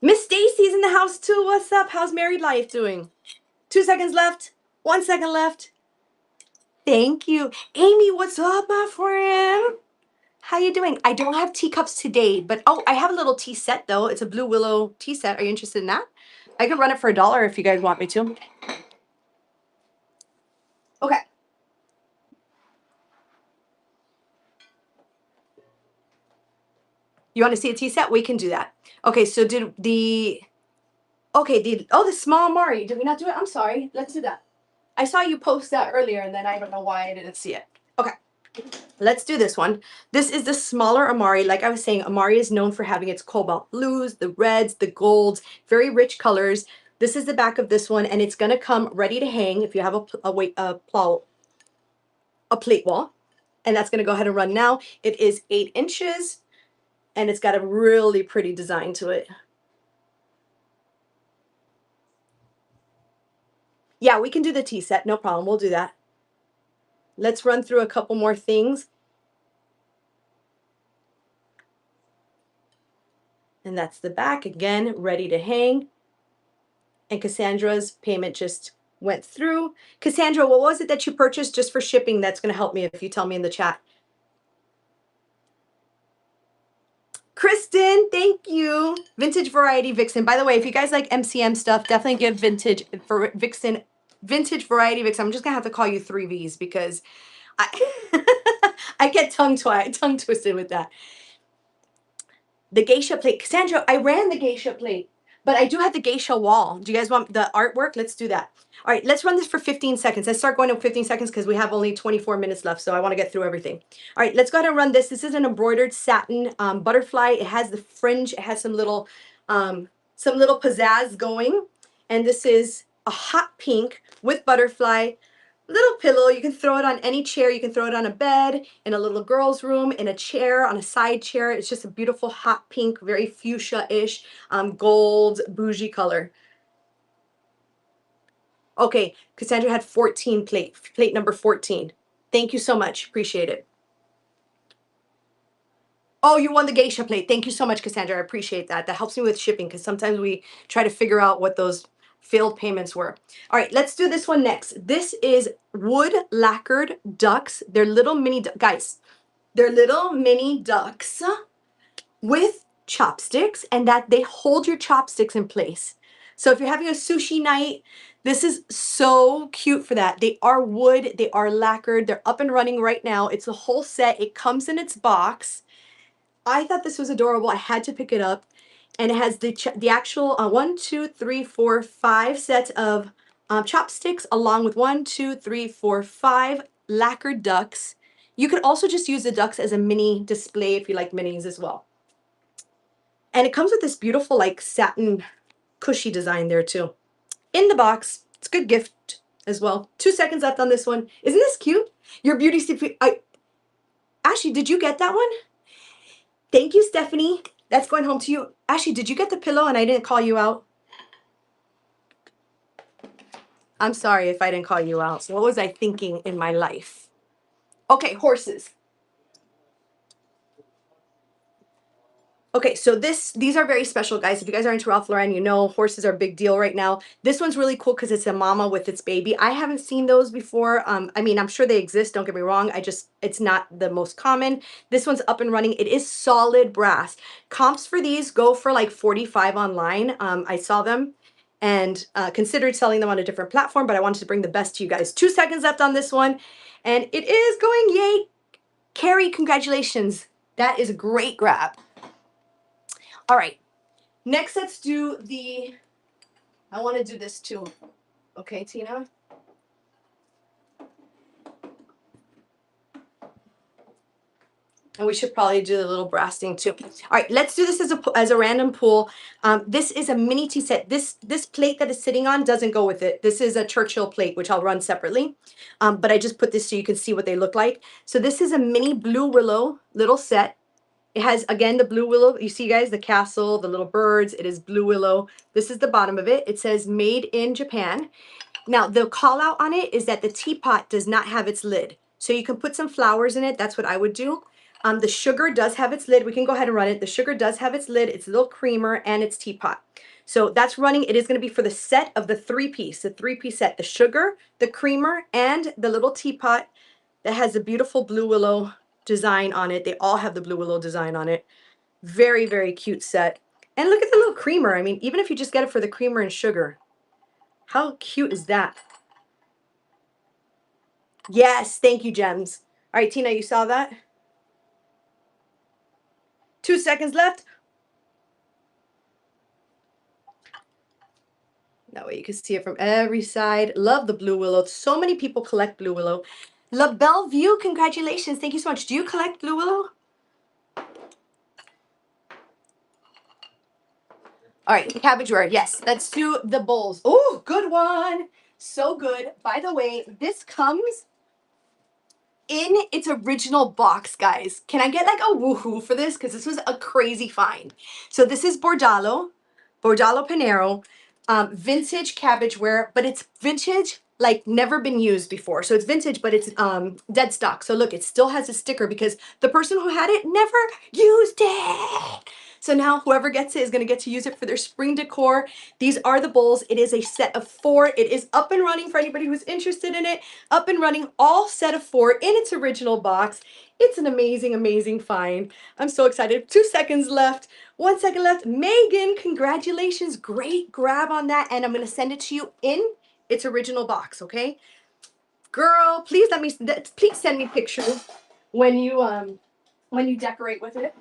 Miss Stacy's in the house too. What's up? How's married life doing? 2 seconds left. 1 second left. Thank you. Amy, what's up, my friend? How you doing? I don't have teacups today, but oh, I have a little tea set though. It's a Blue Willow tea set. Are you interested in that? I could run it for $1 if you guys want me to. Okay. You want to see a tea set? We can do that. Okay, so the small Mari. Did we not do it? I'm sorry. Let's do that. I saw you post that earlier and then I don't know why I didn't see it. Okay. Let's do this one. This is the smaller Amari. Like I was saying, Amari is known for having its cobalt blues, the reds, the golds, very rich colors. This is the back of this one, and it's gonna come ready to hang if you have a plate wall. And that's gonna go ahead and run now. It is 8 inches, and it's got a really pretty design to it. Yeah, we can do the tea set, no problem. We'll do that. Let's run through a couple more things. And that's the back, again, ready to hang. And Cassandra's payment just went through. Cassandra, what was it that you purchased just for shipping? That's going to help me if you tell me in the chat. Kristen, thank you. Vintage Variety Vixen. By the way, if you guys like MCM stuff, definitely give Vintage for Vixen, Vintage Variety Vixen. I'm just going to have to call you 3Vs because I, I get tongue twisted with that. The geisha plate. Cassandra, I ran the geisha plate, but I do have the geisha wall. Do you guys want the artwork? Let's do that. All right, let's run this for 15 seconds. Let's start going to 15 seconds because we have only 24 minutes left, so I want to get through everything. All right, let's go ahead and run this. This is an embroidered satin butterfly. It has the fringe. It has some little pizzazz going. And this is a hot pink with butterfly. Little pillow, you can throw it on any chair. You can throw it on a bed, in a little girl's room, in a chair, on a side chair. It's just a beautiful hot pink, very fuchsia-ish, gold, bougie color. Okay, Cassandra had 14 plate number 14. Thank you so much, appreciate it. Oh, you won the geisha plate. Thank you so much, Cassandra. I appreciate that. That helps me with shipping because sometimes we try to figure out what those failed payments were. All right, let's do this one next. This is wood lacquered ducks. They're little mini, guys, they're little mini ducks with chopsticks, and that they hold your chopsticks in place. So if you're having a sushi night, this is so cute for that. They are wood, they are lacquered, they're up and running right now. It's a whole set. It comes in its box. I thought this was adorable. I had to pick it up. And it has the actual 1, 2, 3, 4, 5 sets of chopsticks, along with 1, 2, 3, 4, 5 lacquered ducks. You could also just use the ducks as a mini display if you like minis as well. And it comes with this beautiful like satin cushy design there too. In the box, it's a good gift as well. 2 seconds left on this one. Isn't this cute? Your beauty secret. Ashley, did you get that one? Thank you, Stephanie. That's going home to you. Ashley, did you get the pillow and I didn't call you out? I'm sorry if I didn't call you out. So what was I thinking in my life? Okay, horses. Okay, so these are very special, guys. If you guys are into Ralph Lauren, you know horses are a big deal right now. This one's really cool because it's a mama with its baby. I haven't seen those before. I mean, I'm sure they exist. Don't get me wrong. It's not the most common. This one's up and running. It is solid brass. Comps for these go for like 45 online. I saw them and considered selling them on a different platform, but I wanted to bring the best to you guys. 2 seconds left on this one, and it is going. Yay! Carrie, congratulations. That is a great grab. All right, next let's do I want to do this too. Okay, Tina? And we should probably do the little brass thing too. All right, let's do this as a random pull. This is a mini tea set. This plate that is sitting on doesn't go with it. This is a Churchill plate, which I'll run separately. But I just put this so you can see what they look like. So this is a mini Blue Willow little set. It has, again, the Blue Willow. You see, guys, the castle, the little birds. It is Blue Willow. This is the bottom of it. It says made in Japan. Now, the call out on it is that the teapot does not have its lid. So you can put some flowers in it. That's what I would do. The sugar does have its lid. We can go ahead and run it. The sugar does have its lid. It's a little creamer and its teapot. So that's running. It is going to be for the set of the 3-piece, the 3-piece set. The sugar, the creamer, and the little teapot that has the beautiful Blue Willow design on it. They all have the Blue Willow design on it. Very, very cute set. And look at the little creamer. I mean, even if you just get it for the creamer and sugar, how cute is that? Yes, thank you, Gems. All right, Tina, you saw that? 2 seconds left. That way you can see it from every side. Love the Blue Willow. So many people collect Blue Willow. La Bellevue, congratulations. Thank you so much. Do you collect Blue Willow? All right, cabbage ware. Yes, let's do the bowls. Oh, good one. So good. By the way, this comes in its original box, guys. Can I get like a woohoo for this? Because this was a crazy find. So this is Bordalo Panero, vintage cabbageware, but it's vintage, like never been used before. So it's vintage, but it's dead stock. So look, it still has a sticker because the person who had it never used it. So now whoever gets it is going to get to use it for their spring decor. These are the bowls. It is a set of 4. It is up and running for anybody who's interested in it. Up and running, all set of 4 in its original box. It's an amazing, amazing find. I'm so excited. 2 seconds left. 1 second left. Megan, congratulations. Great grab on that. And I'm going to send it to you in its original box, okay? Girl, please please send me pictures when you decorate with it.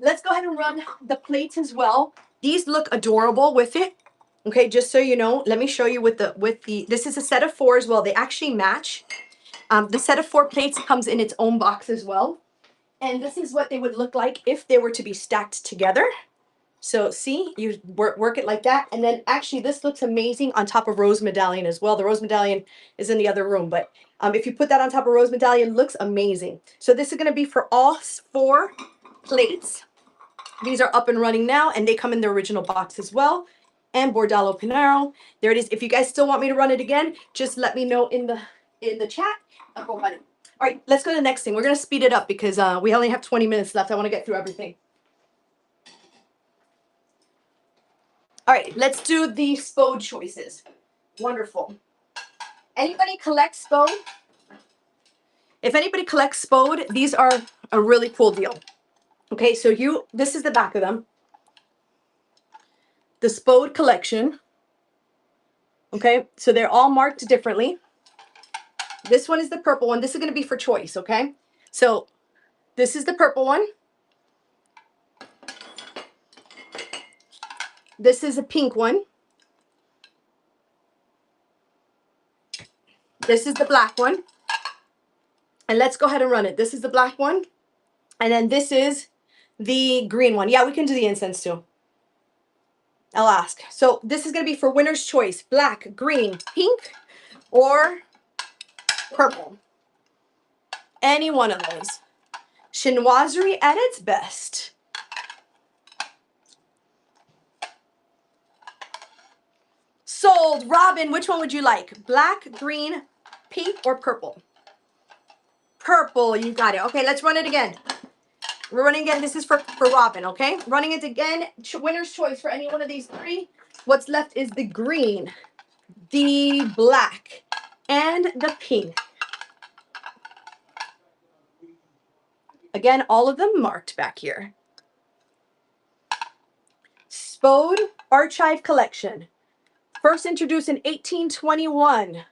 Let's go ahead and run the plates as well. These look adorable with it. Okay, just so you know, let me show you with the this is a set of 4 as well. They actually match. The set of 4 plates comes in its own box as well. And this is what they would look like if they were to be stacked together. So see, you work it like that. And then actually this looks amazing on top of rose medallion as well. The rose medallion is in the other room, but if you put that on top of rose medallion, it looks amazing. So this is going to be for all 4 plates. These are up and running now, and they come in the original box as well. And Bordalo Pinaro. There it is. If you guys still want me to run it again, just let me know in the chat. I'll go ahead. All right, let's go to the next thing. We're going to speed it up because we only have 20 minutes left. I want to get through everything. All right, let's do the Spode choices. Wonderful. Anybody collect Spode? If anybody collects Spode, these are a really cool deal. Okay, so this is the back of them. The Spode collection. Okay, so they're all marked differently. This one is the purple one. This is going to be for choice, okay? So this is the purple one. This is a pink one. This is the black one. And let's go ahead and run it. This is the black one. And then this is the green one. Yeah, we can do the incense too. I'll ask. So this is going to be for winner's choice. Black, green, pink, or purple. Any one of those. Chinoiserie at its best. Sold. Robin, which one would you like? Black, green, pink, or purple? Purple, you got it. Okay, let's run it again. We're running again. This is for Robin, okay? Running it again. Winner's choice for any one of these 3. What's left is the green, the black, and the pink. Again, all of them marked back here. Spode Archive Collection. First introduced in 1821.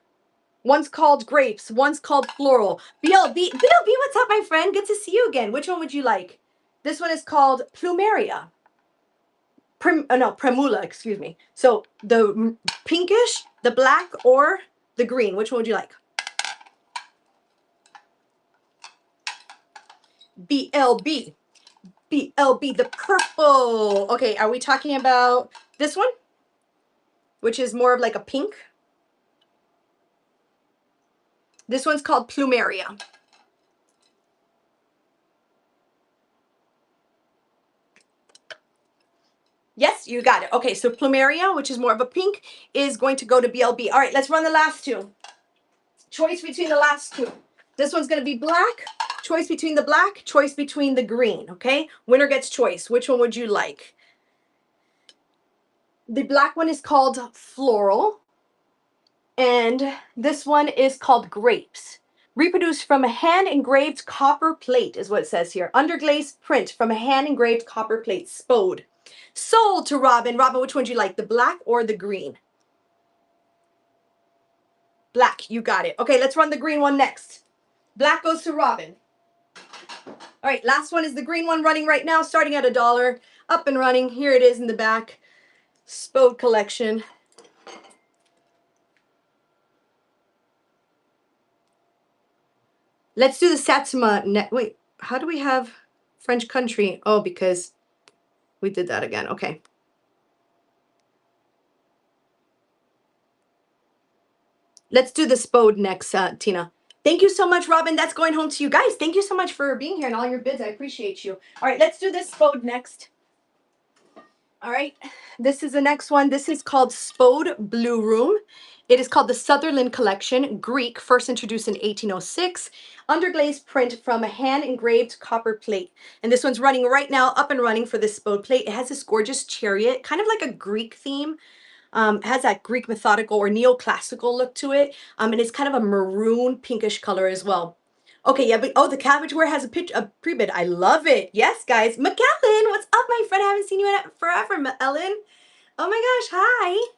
One's called Grapes, one's called Floral. BLB, what's up, my friend? Good to see you again. Which one would you like? This one is called Plumeria. Primula, excuse me. So the pinkish, the black, or the green. Which one would you like? BLB. BLB, the purple. Okay, are we talking about this one? Which is more of like a pink. This one's called Plumeria. Yes, you got it. Okay, so Plumeria, which is more of a pink, is going to go to BLB. All right, let's run the last 2. Choice between the last 2. This one's going to be black. Choice between the black. Choice between the green. Okay, winner gets choice. Which one would you like? The black one is called Floral. And this one is called Grapes. Reproduced from a hand-engraved copper plate is what it says here. Underglazed print from a hand-engraved copper plate. Spode. Sold to Robin. Robin, which one do you like? The black or the green? Black. You got it. Okay, let's run the green one next. Black goes to Robin. All right, last one is the green one running right now, starting at $1. Up and running. Here it is in the back. Spode collection. Let's do the Satsuma. Wait, how do we have French country? Oh, because we did that again. Okay. Let's do the Spode next, Tina. Thank you so much, Robin. That's going home to you guys. Thank you so much for being here and all your bids. I appreciate you. All right, let's do this Spode next. All right, this is the next one. This is called Spode Blue Room. It is called the Sutherland Collection, Greek, first introduced in 1806. Underglazed print from a hand-engraved copper plate. And this one's running right now, up and running for this Spode plate. It has this gorgeous chariot, kind of like a Greek theme. Has that Greek methodical or neoclassical look to it. And it's kind of a maroon pinkish color as well. Okay, yeah, but oh, the cabbageware has a pre-bid. I love it. Yes, guys. McKellen, what's up, my friend? I haven't seen you in forever, Ellen. Oh my gosh, hi.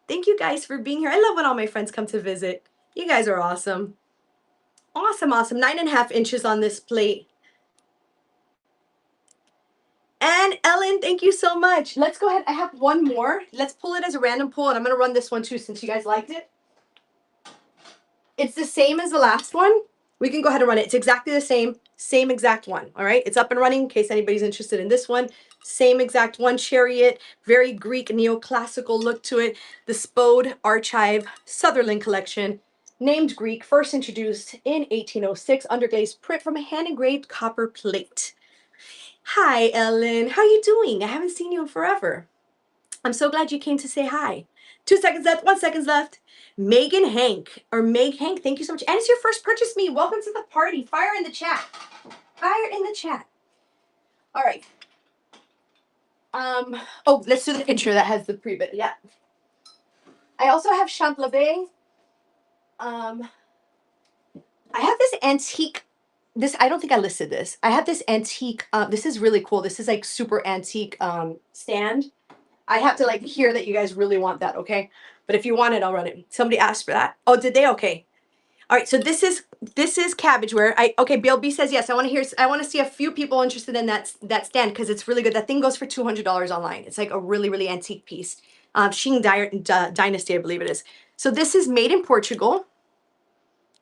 Thank you guys for being here. I love when all my friends come to visit. You guys are awesome. Awesome, awesome. 9.5 inches on this plate. And Ellen, thank you so much. Let's go ahead. I have one more. Let's pull it as a random pull, and I'm going to run this one too since you guys liked it. It's the same as the last one. We can go ahead and run it. It's exactly the same exact one. All right. It's up and running in case anybody's interested in this one. Same exact one. Chariot, very Greek neoclassical look to it. The Spode Archive Sutherland Collection, named Greek, first introduced in 1806, underglazed print from a hand-engraved copper plate. Hi, Ellen. How are you doing? I haven't seen you in forever. I'm so glad you came to say hi. 2 seconds left, 1 second left. Megan Hank, or Meg Hank, thank you so much. And it's your first purchase, me. Welcome to the party. Fire in the chat. Fire in the chat. All right. Oh, let's do the picture that has the pre-bid. Yeah. I also have Chantelavie. I have this antique. I don't think I listed this. I have this antique. This is really cool. This is like super antique stand. I have to like hear that you guys really want that, okay? But if you want it, I'll run it. Somebody asked for that. Oh, did they? Okay. All right. So this is cabbageware. Okay. Bill B says yes. I want to see a few people interested in that stand because it's really good. That thing goes for $200 online. It's like a really really antique piece. Shing Dynasty, I believe it is. So this is made in Portugal.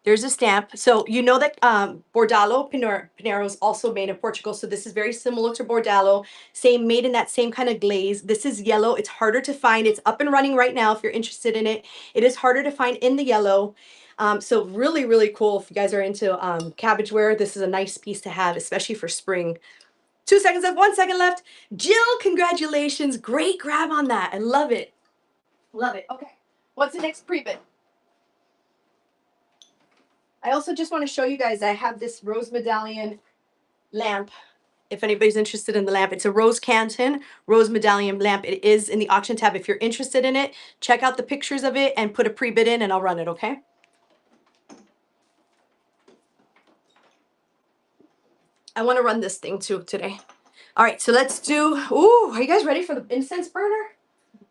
There's a stamp. So you know that Bordalo Pinheiro is also made in Portugal. So this is very similar to Bordalo. Made in that same kind of glaze. This is yellow. It's harder to find. It's up and running right now if you're interested in it. It is harder to find in the yellow. So really, really cool if you guys are into cabbageware. This is a nice piece to have, especially for spring. 2 seconds left, 1 second left. Jill, congratulations. Great grab on that. I love it. Love it. Okay. What's the next pre-bid? I also just want to show you guys I have this rose medallion lamp. If anybody's interested in the lamp, it's a rose Canton rose medallion lamp. It is in the auction tab. If you're interested in it, check out the pictures of it and put a pre-bid in and I'll run it, okay? I want to run this thing too today. All right, so let's do, ooh, are you guys ready for the incense burner?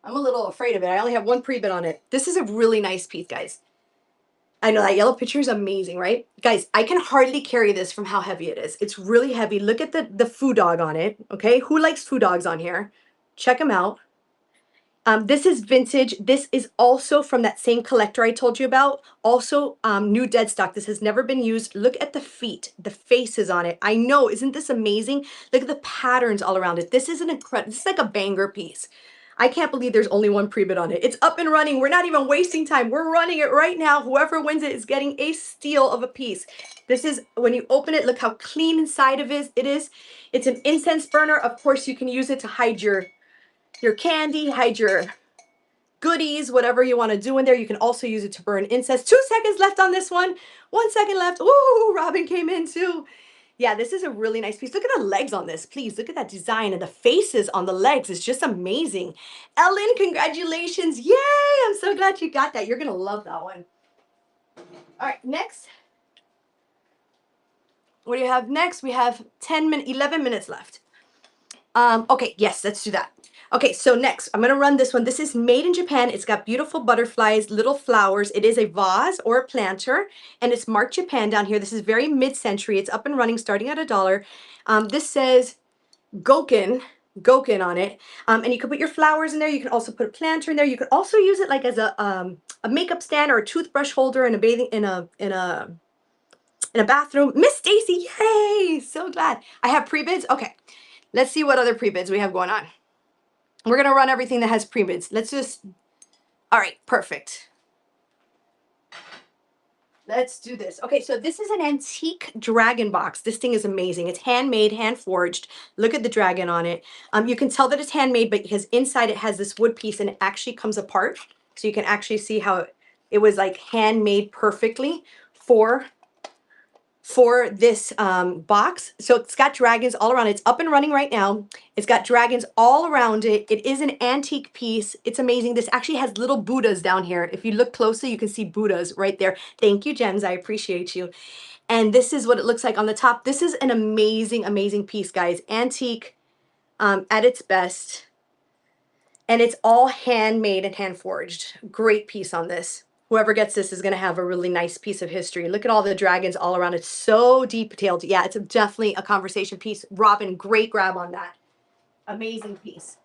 I'm a little afraid of it. I only have one pre-bid on it. This is a really nice piece, guys. I know that yellow picture is amazing, right? Guys, I can hardly carry this from how heavy it is. It's really heavy. Look at the foo dog on it, okay? Who likes foo dogs on here? Check them out. This is vintage. This is also from that same collector I told you about. Also new dead stock. This has never been used. Look at the feet, the faces on it. I know, isn't this amazing? Look at the patterns all around it. This is an incredible, this is like a banger piece. I can't believe there's only one pre-bid on it. It's up and running. We're not even wasting time. We're running it right now. Whoever wins it is getting a steal of a piece. This is, when you open it, look how clean inside of it is. It's an incense burner. Of course, you can use it to hide your candy, hide your goodies, whatever you want to do in there. You can also use it to burn incense. 2 seconds left on this one. 1 second left. Ooh, Robin came in too. Yeah, this is a really nice piece. Look at the legs on this, please. Look at that design and the faces on the legs. It's just amazing. Ellen, congratulations. Yay, I'm so glad you got that. You're going to love that one. All right, next. What do you have next? We have 11 minutes left. Okay, yes, let's do that. Okay, so next, I'm going to run this one. This is made in Japan. It's got beautiful butterflies, little flowers. It is a vase or a planter, and it's marked Japan down here. This is very mid-century. It's up and running, starting at $1. This says Goken on it, and you can put your flowers in there. You can also put a planter in there. You could also use it like as a makeup stand or a toothbrush holder in a in a bathroom. Miss Stacy, yay! So glad. I have pre-bids. Okay, let's see what other pre-bids we have going on. We're gonna run everything that has pre-bids. Let's just, all right, perfect. Let's do this. Okay, so this is an antique dragon box. This thing is amazing. It's handmade, hand forged. Look at the dragon on it. You can tell that it's handmade, but because inside it has this wood piece and it actually comes apart. So you can actually see how it was like handmade perfectly for this box. So it's got dragons all around. It's up and running right now. It's got dragons all around it. It is an antique piece. It's amazing. This actually has little Buddhas down here. If you look closely, you can see Buddhas right there. Thank you, Gems. I appreciate you. And this is what it looks like on the top. This is an amazing, amazing piece, guys. Antique at its best. And it's all handmade and hand forged. Great piece on this. Whoever gets this is going to have a really nice piece of history. Look at all the dragons all around. It's so detailed. Yeah, it's definitely a conversation piece. Robin, great grab on that. Amazing piece.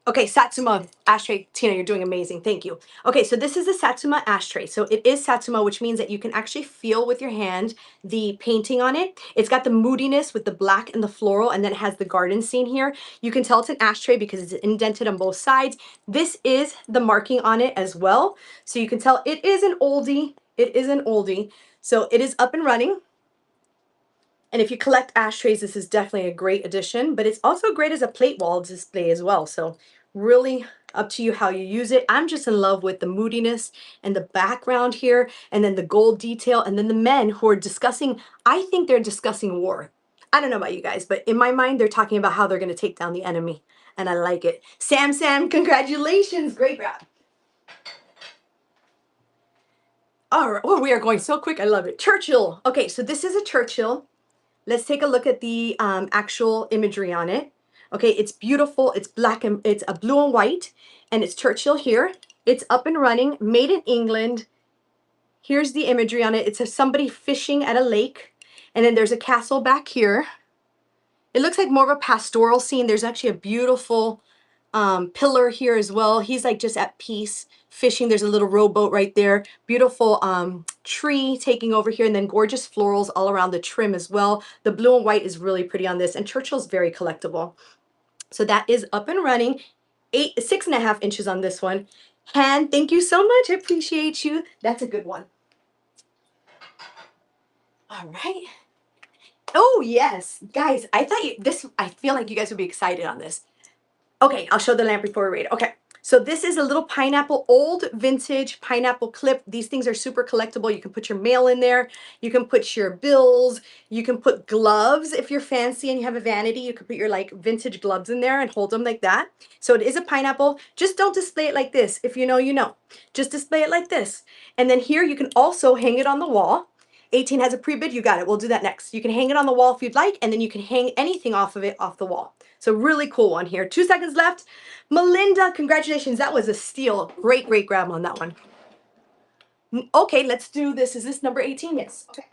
Okay, Satsuma ashtray. Tina, you're doing amazing. Thank you. Okay, so this is a Satsuma ashtray. So it is Satsuma, which means that you can actually feel with your hand the painting on it. It's got the moodiness with the black and the floral, and then it has the garden scene here. You can tell it's an ashtray because it's indented on both sides. This is the marking on it as well. So you can tell it is an oldie. It is an oldie. So it is up and running. And if you collect ashtrays, this is definitely a great addition, but it's also great as a plate wall display as well. So really up to you how you use it. I'm just in love with the moodiness and the background here, and then the gold detail, and then the men who are discussing, I think they're discussing war. I don't know about you guys, but in my mind, they're talking about how they're going to take down the enemy. And I like it. Sam, congratulations. Great grab. All right. Oh, we are going so quick. I love it. Churchill. Okay, so this is a Churchill. Let's take a look at the actual imagery on it. Okay, it's beautiful. It's black and it's a blue and white, and it's Churchill here. It's up and running, made in England. Here's the imagery on it. It says somebody fishing at a lake, and then there's a castle back here. It looks like more of a pastoral scene. There's actually a beautiful pillar here as well. He's like just at peace fishing. There's a little rowboat right there. Beautiful tree taking over here, and then gorgeous florals all around the trim as well. The blue and white is really pretty on this, and Churchill's very collectible. So that is up and running. 6.5 inches on this one. Han, thank you so much. I appreciate you. That's a good one. All right. Oh yes, guys. I feel like you guys would be excited on this. Okay, I'll show the lamp before we read it. Okay, so this is a little pineapple, old vintage pineapple clip. These things are super collectible. You can put your mail in there. You can put your bills. You can put gloves if you're fancy and you have a vanity. You can put your like vintage gloves in there and hold them like that. So it is a pineapple. Just don't display it like this. If you know, you know. Just display it like this. And then here you can also hang it on the wall. 18 has a pre-bid. You got it. We'll do that next. You can hang it on the wall if you'd like, and then you can hang anything off of it off the wall. So really cool one here. 2 seconds left. Melinda, congratulations. That was a steal. Great grab on that one. Okay, let's do this. Is this number 18? Yes. Okay.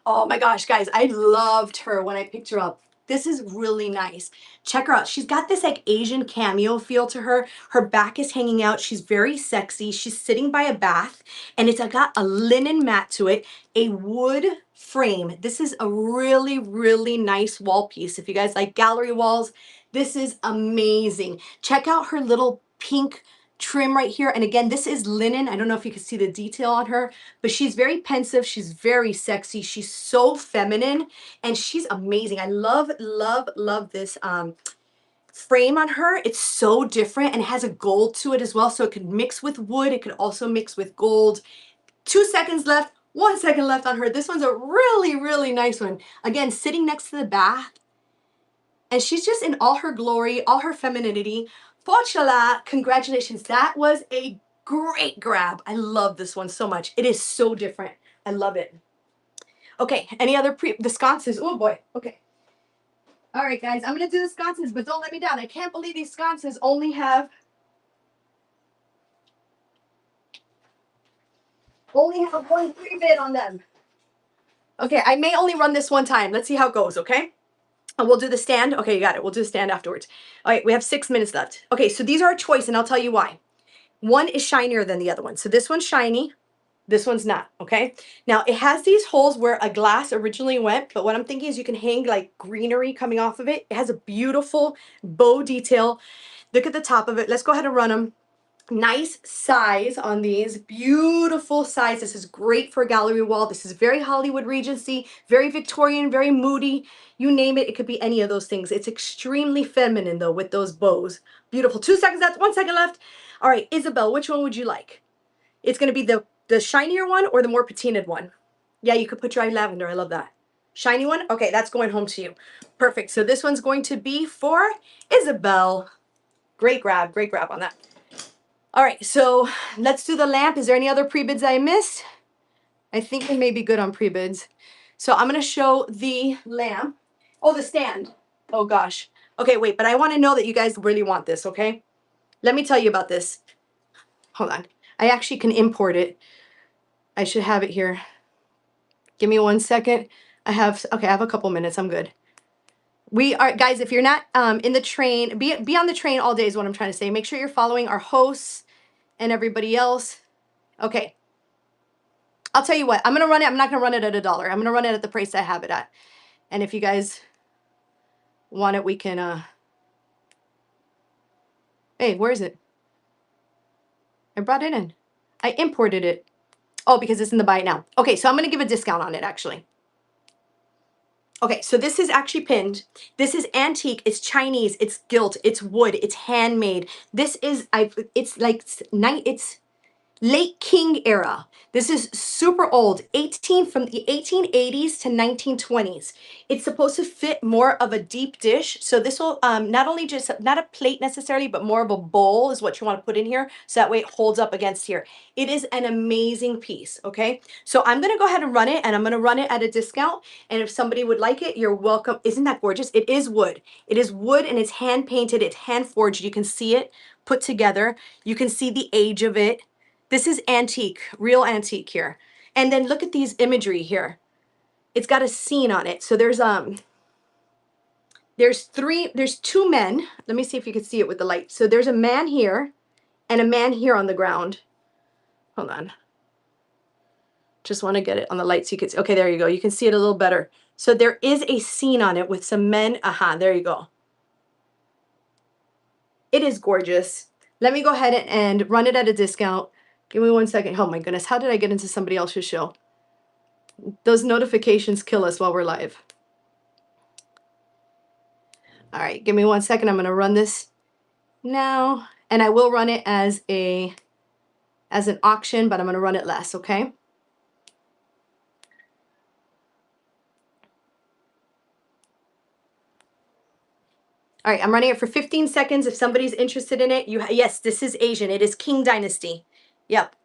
Oh my gosh, guys. I loved her when I picked her up. This is really nice. Check her out. She's got this like Asian cameo feel to her. Her back is hanging out. She's very sexy. She's sitting by a bath, and it's got a linen mat to it, a wood frame. This is a really, really nice wall piece. If you guys like gallery walls, this is amazing. Check out her little pink trim right here. And again, this is linen. I don't know if you can see the detail on her, but she's very pensive. She's very sexy. She's so feminine, and she's amazing. I love this frame on her. It's so different, and it has a gold to it as well. So it could mix with wood. It could also mix with gold. 2 seconds left. 1 second left on her. This one's a really, really nice one. Again, sitting next to the bath, and she's just in all her glory, all her femininity. Pochala, congratulations. That was a great grab. I love this one so much. It is so different. I love it. Okay, any other the sconces? Oh boy, okay. All right, guys, I'm gonna do the sconces, but don't let me down. I can't believe these sconces only have one pre-bid on them. Okay, I may only run this one time. Let's see how it goes, okay? And we'll do the stand. Okay, you got it. We'll do the stand afterwards. All right, we have 6 minutes left. Okay, so these are a choice, and I'll tell you why. One is shinier than the other one. So this one's shiny. This one's not, okay? Now it has these holes where a glass originally went, but what I'm thinking is you can hang like greenery coming off of it. It has a beautiful bow detail. Look at the top of it. Let's go ahead and run them. Nice size on these, beautiful size. This is great for a gallery wall. This is very Hollywood Regency, very Victorian, very moody. You name it, it could be any of those things. It's extremely feminine though with those bows. Beautiful. 2 seconds, that's 1 second left. All right, Isabel, which one would you like? It's gonna be the shinier one or the more patinaed one? Yeah, you could put dry lavender, I love that. Shiny one? Okay, that's going home to you. Perfect, so this one's going to be for Isabel. Great grab on that. All right, so let's do the lamp. Is there any other pre-bids I missed? I think we may be good on pre-bids. So I'm gonna show the lamp. Oh, the stand. Oh gosh. Okay, wait, but I wanna know that you guys really want this, okay? Let me tell you about this. Hold on. I actually can import it. I should have it here. Give me 1 second. I have a couple minutes, I'm good. We are, guys, if you're not in the train, be on the train all day is what I'm trying to say. Make sure you're following our hosts and everybody else. Okay. I'll tell you what, I'm gonna run it. I'm not gonna run it at $1. I'm gonna run it at the price I have it at. And if you guys want it, we can, hey, where is it? I brought it in. I imported it. Oh, because it's in the buy it now. Okay, so I'm gonna give a discount on it actually. Okay, so this is actually pinned. This is antique, it's Chinese, it's gilt, it's wood, it's handmade. This is, it's like, it's late King era. This is super old, from the 1880s to 1920s. It's supposed to fit more of a deep dish. So this will not only just, not a plate necessarily, but more of a bowl is what you want to put in here. So that way it holds up against here. It is an amazing piece, okay? So I'm gonna go ahead and run it, and I'm gonna run it at a discount. And if somebody would like it, you're welcome. Isn't that gorgeous? It is wood. It is wood and it's hand painted, it's hand forged. You can see it put together. You can see the age of it. This is antique, real antique here. And then look at these imagery here. It's got a scene on it. So there's two men. Let me see if you can see it with the light. So there's a man here and a man here on the ground. Hold on. Just want to get it on the light so you can see. Okay, there you go. You can see it a little better. So there is a scene on it with some men. There you go. It is gorgeous. Let me go ahead and run it at a discount. Give me 1 second. Oh my goodness, how did I get into somebody else's show? Those notifications kill us while we're live. All right, give me 1 second. I'm going to run this now, and I will run it as an auction, but I'm going to run it less, okay? All right, I'm running it for 15 seconds. If somebody's interested in it, yes, this is Asian. It is King Dynasty. Yep.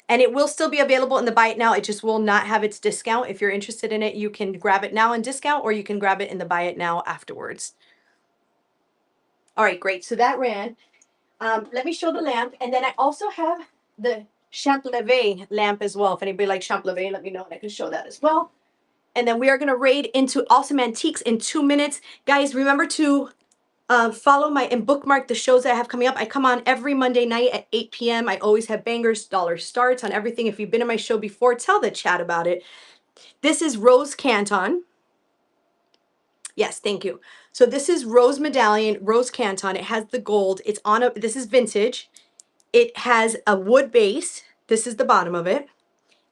And it will still be available in the buy it now. It just will not have its discount. If you're interested in it, you can grab it now in discount, or you can grab it in the buy it now afterwards. All right, great. So that ran. Let me show the lamp. And then I also have the Champlain lamp as well. If anybody likes Champlain, let me know and I can show that as well. And then we are going to raid into Awesome Antiques in 2 minutes. Guys, remember to follow my and bookmark the shows that I have coming up. I come on every Monday night at 8 p.m. I always have bangers, dollar starts on everything. If you've been in my show before, tell the chat about it. This is Rose Canton. Yes, thank you. So this is Rose Medallion, Rose Canton. It has the gold. It's on this is vintage. It has a wood base. This is the bottom of it.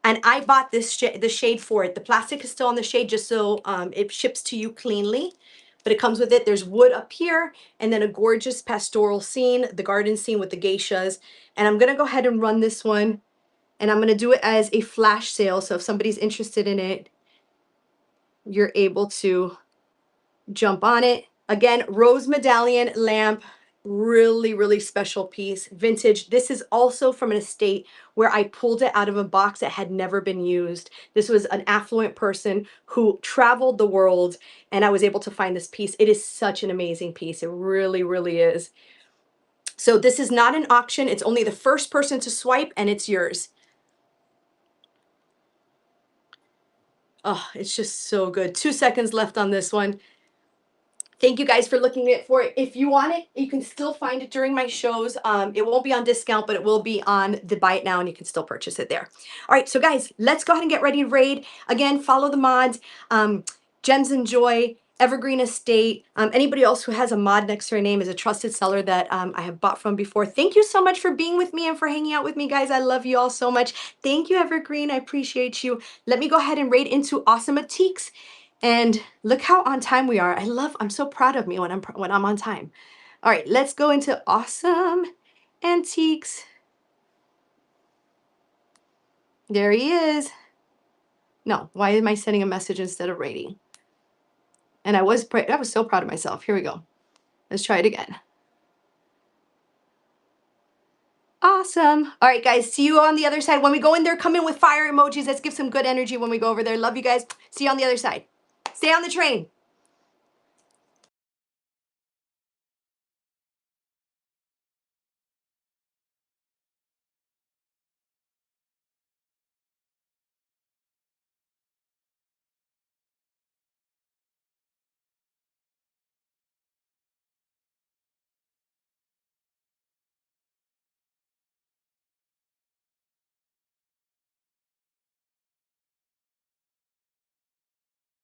And I bought this the shade for it. The plastic is still on the shade just so it ships to you cleanly. But it comes with it. There's wood up here and then a gorgeous pastoral scene, the garden scene with the geishas. And I'm going to go ahead and run this one. And I'm going to do it as a flash sale. So if somebody's interested in it, you're able to jump on it. Again, Rose Medallion lamp, really, really special piece, vintage. This is also from an estate where I pulled it out of a box that had never been used. This was an affluent person who traveled the world, and I was able to find this piece. It is such an amazing piece. It really, really is. So this is not an auction. It's only the first person to swipe, and it's yours. Oh, it's just so good. 2 seconds left on this one. Thank you guys for looking for it. If you want it, you can still find it during my shows. It won't be on discount, but it will be on the Buy It Now, and you can still purchase it there. All right, so guys, let's go ahead and get ready to raid. Again, follow the mods. Gems and Joy, Evergreen Estate, anybody else who has a mod next to their name is a trusted seller that I have bought from before. Thank you so much for being with me and for hanging out with me, guys. I love you all so much. Thank you, Evergreen. I appreciate you. Let me go ahead and raid into Awesome Antiques. And look how on time we are. I'm so proud of me when I'm on time. All right, let's go into Awesome Antiques. There he is. No, why am I sending a message instead of rating? And I was so proud of myself. Here we go. Let's try it again. Awesome. All right, guys, see you on the other side. When we go in there, come in with fire emojis. Let's give some good energy when we go over there. Love you guys. See you on the other side. Stay on the train.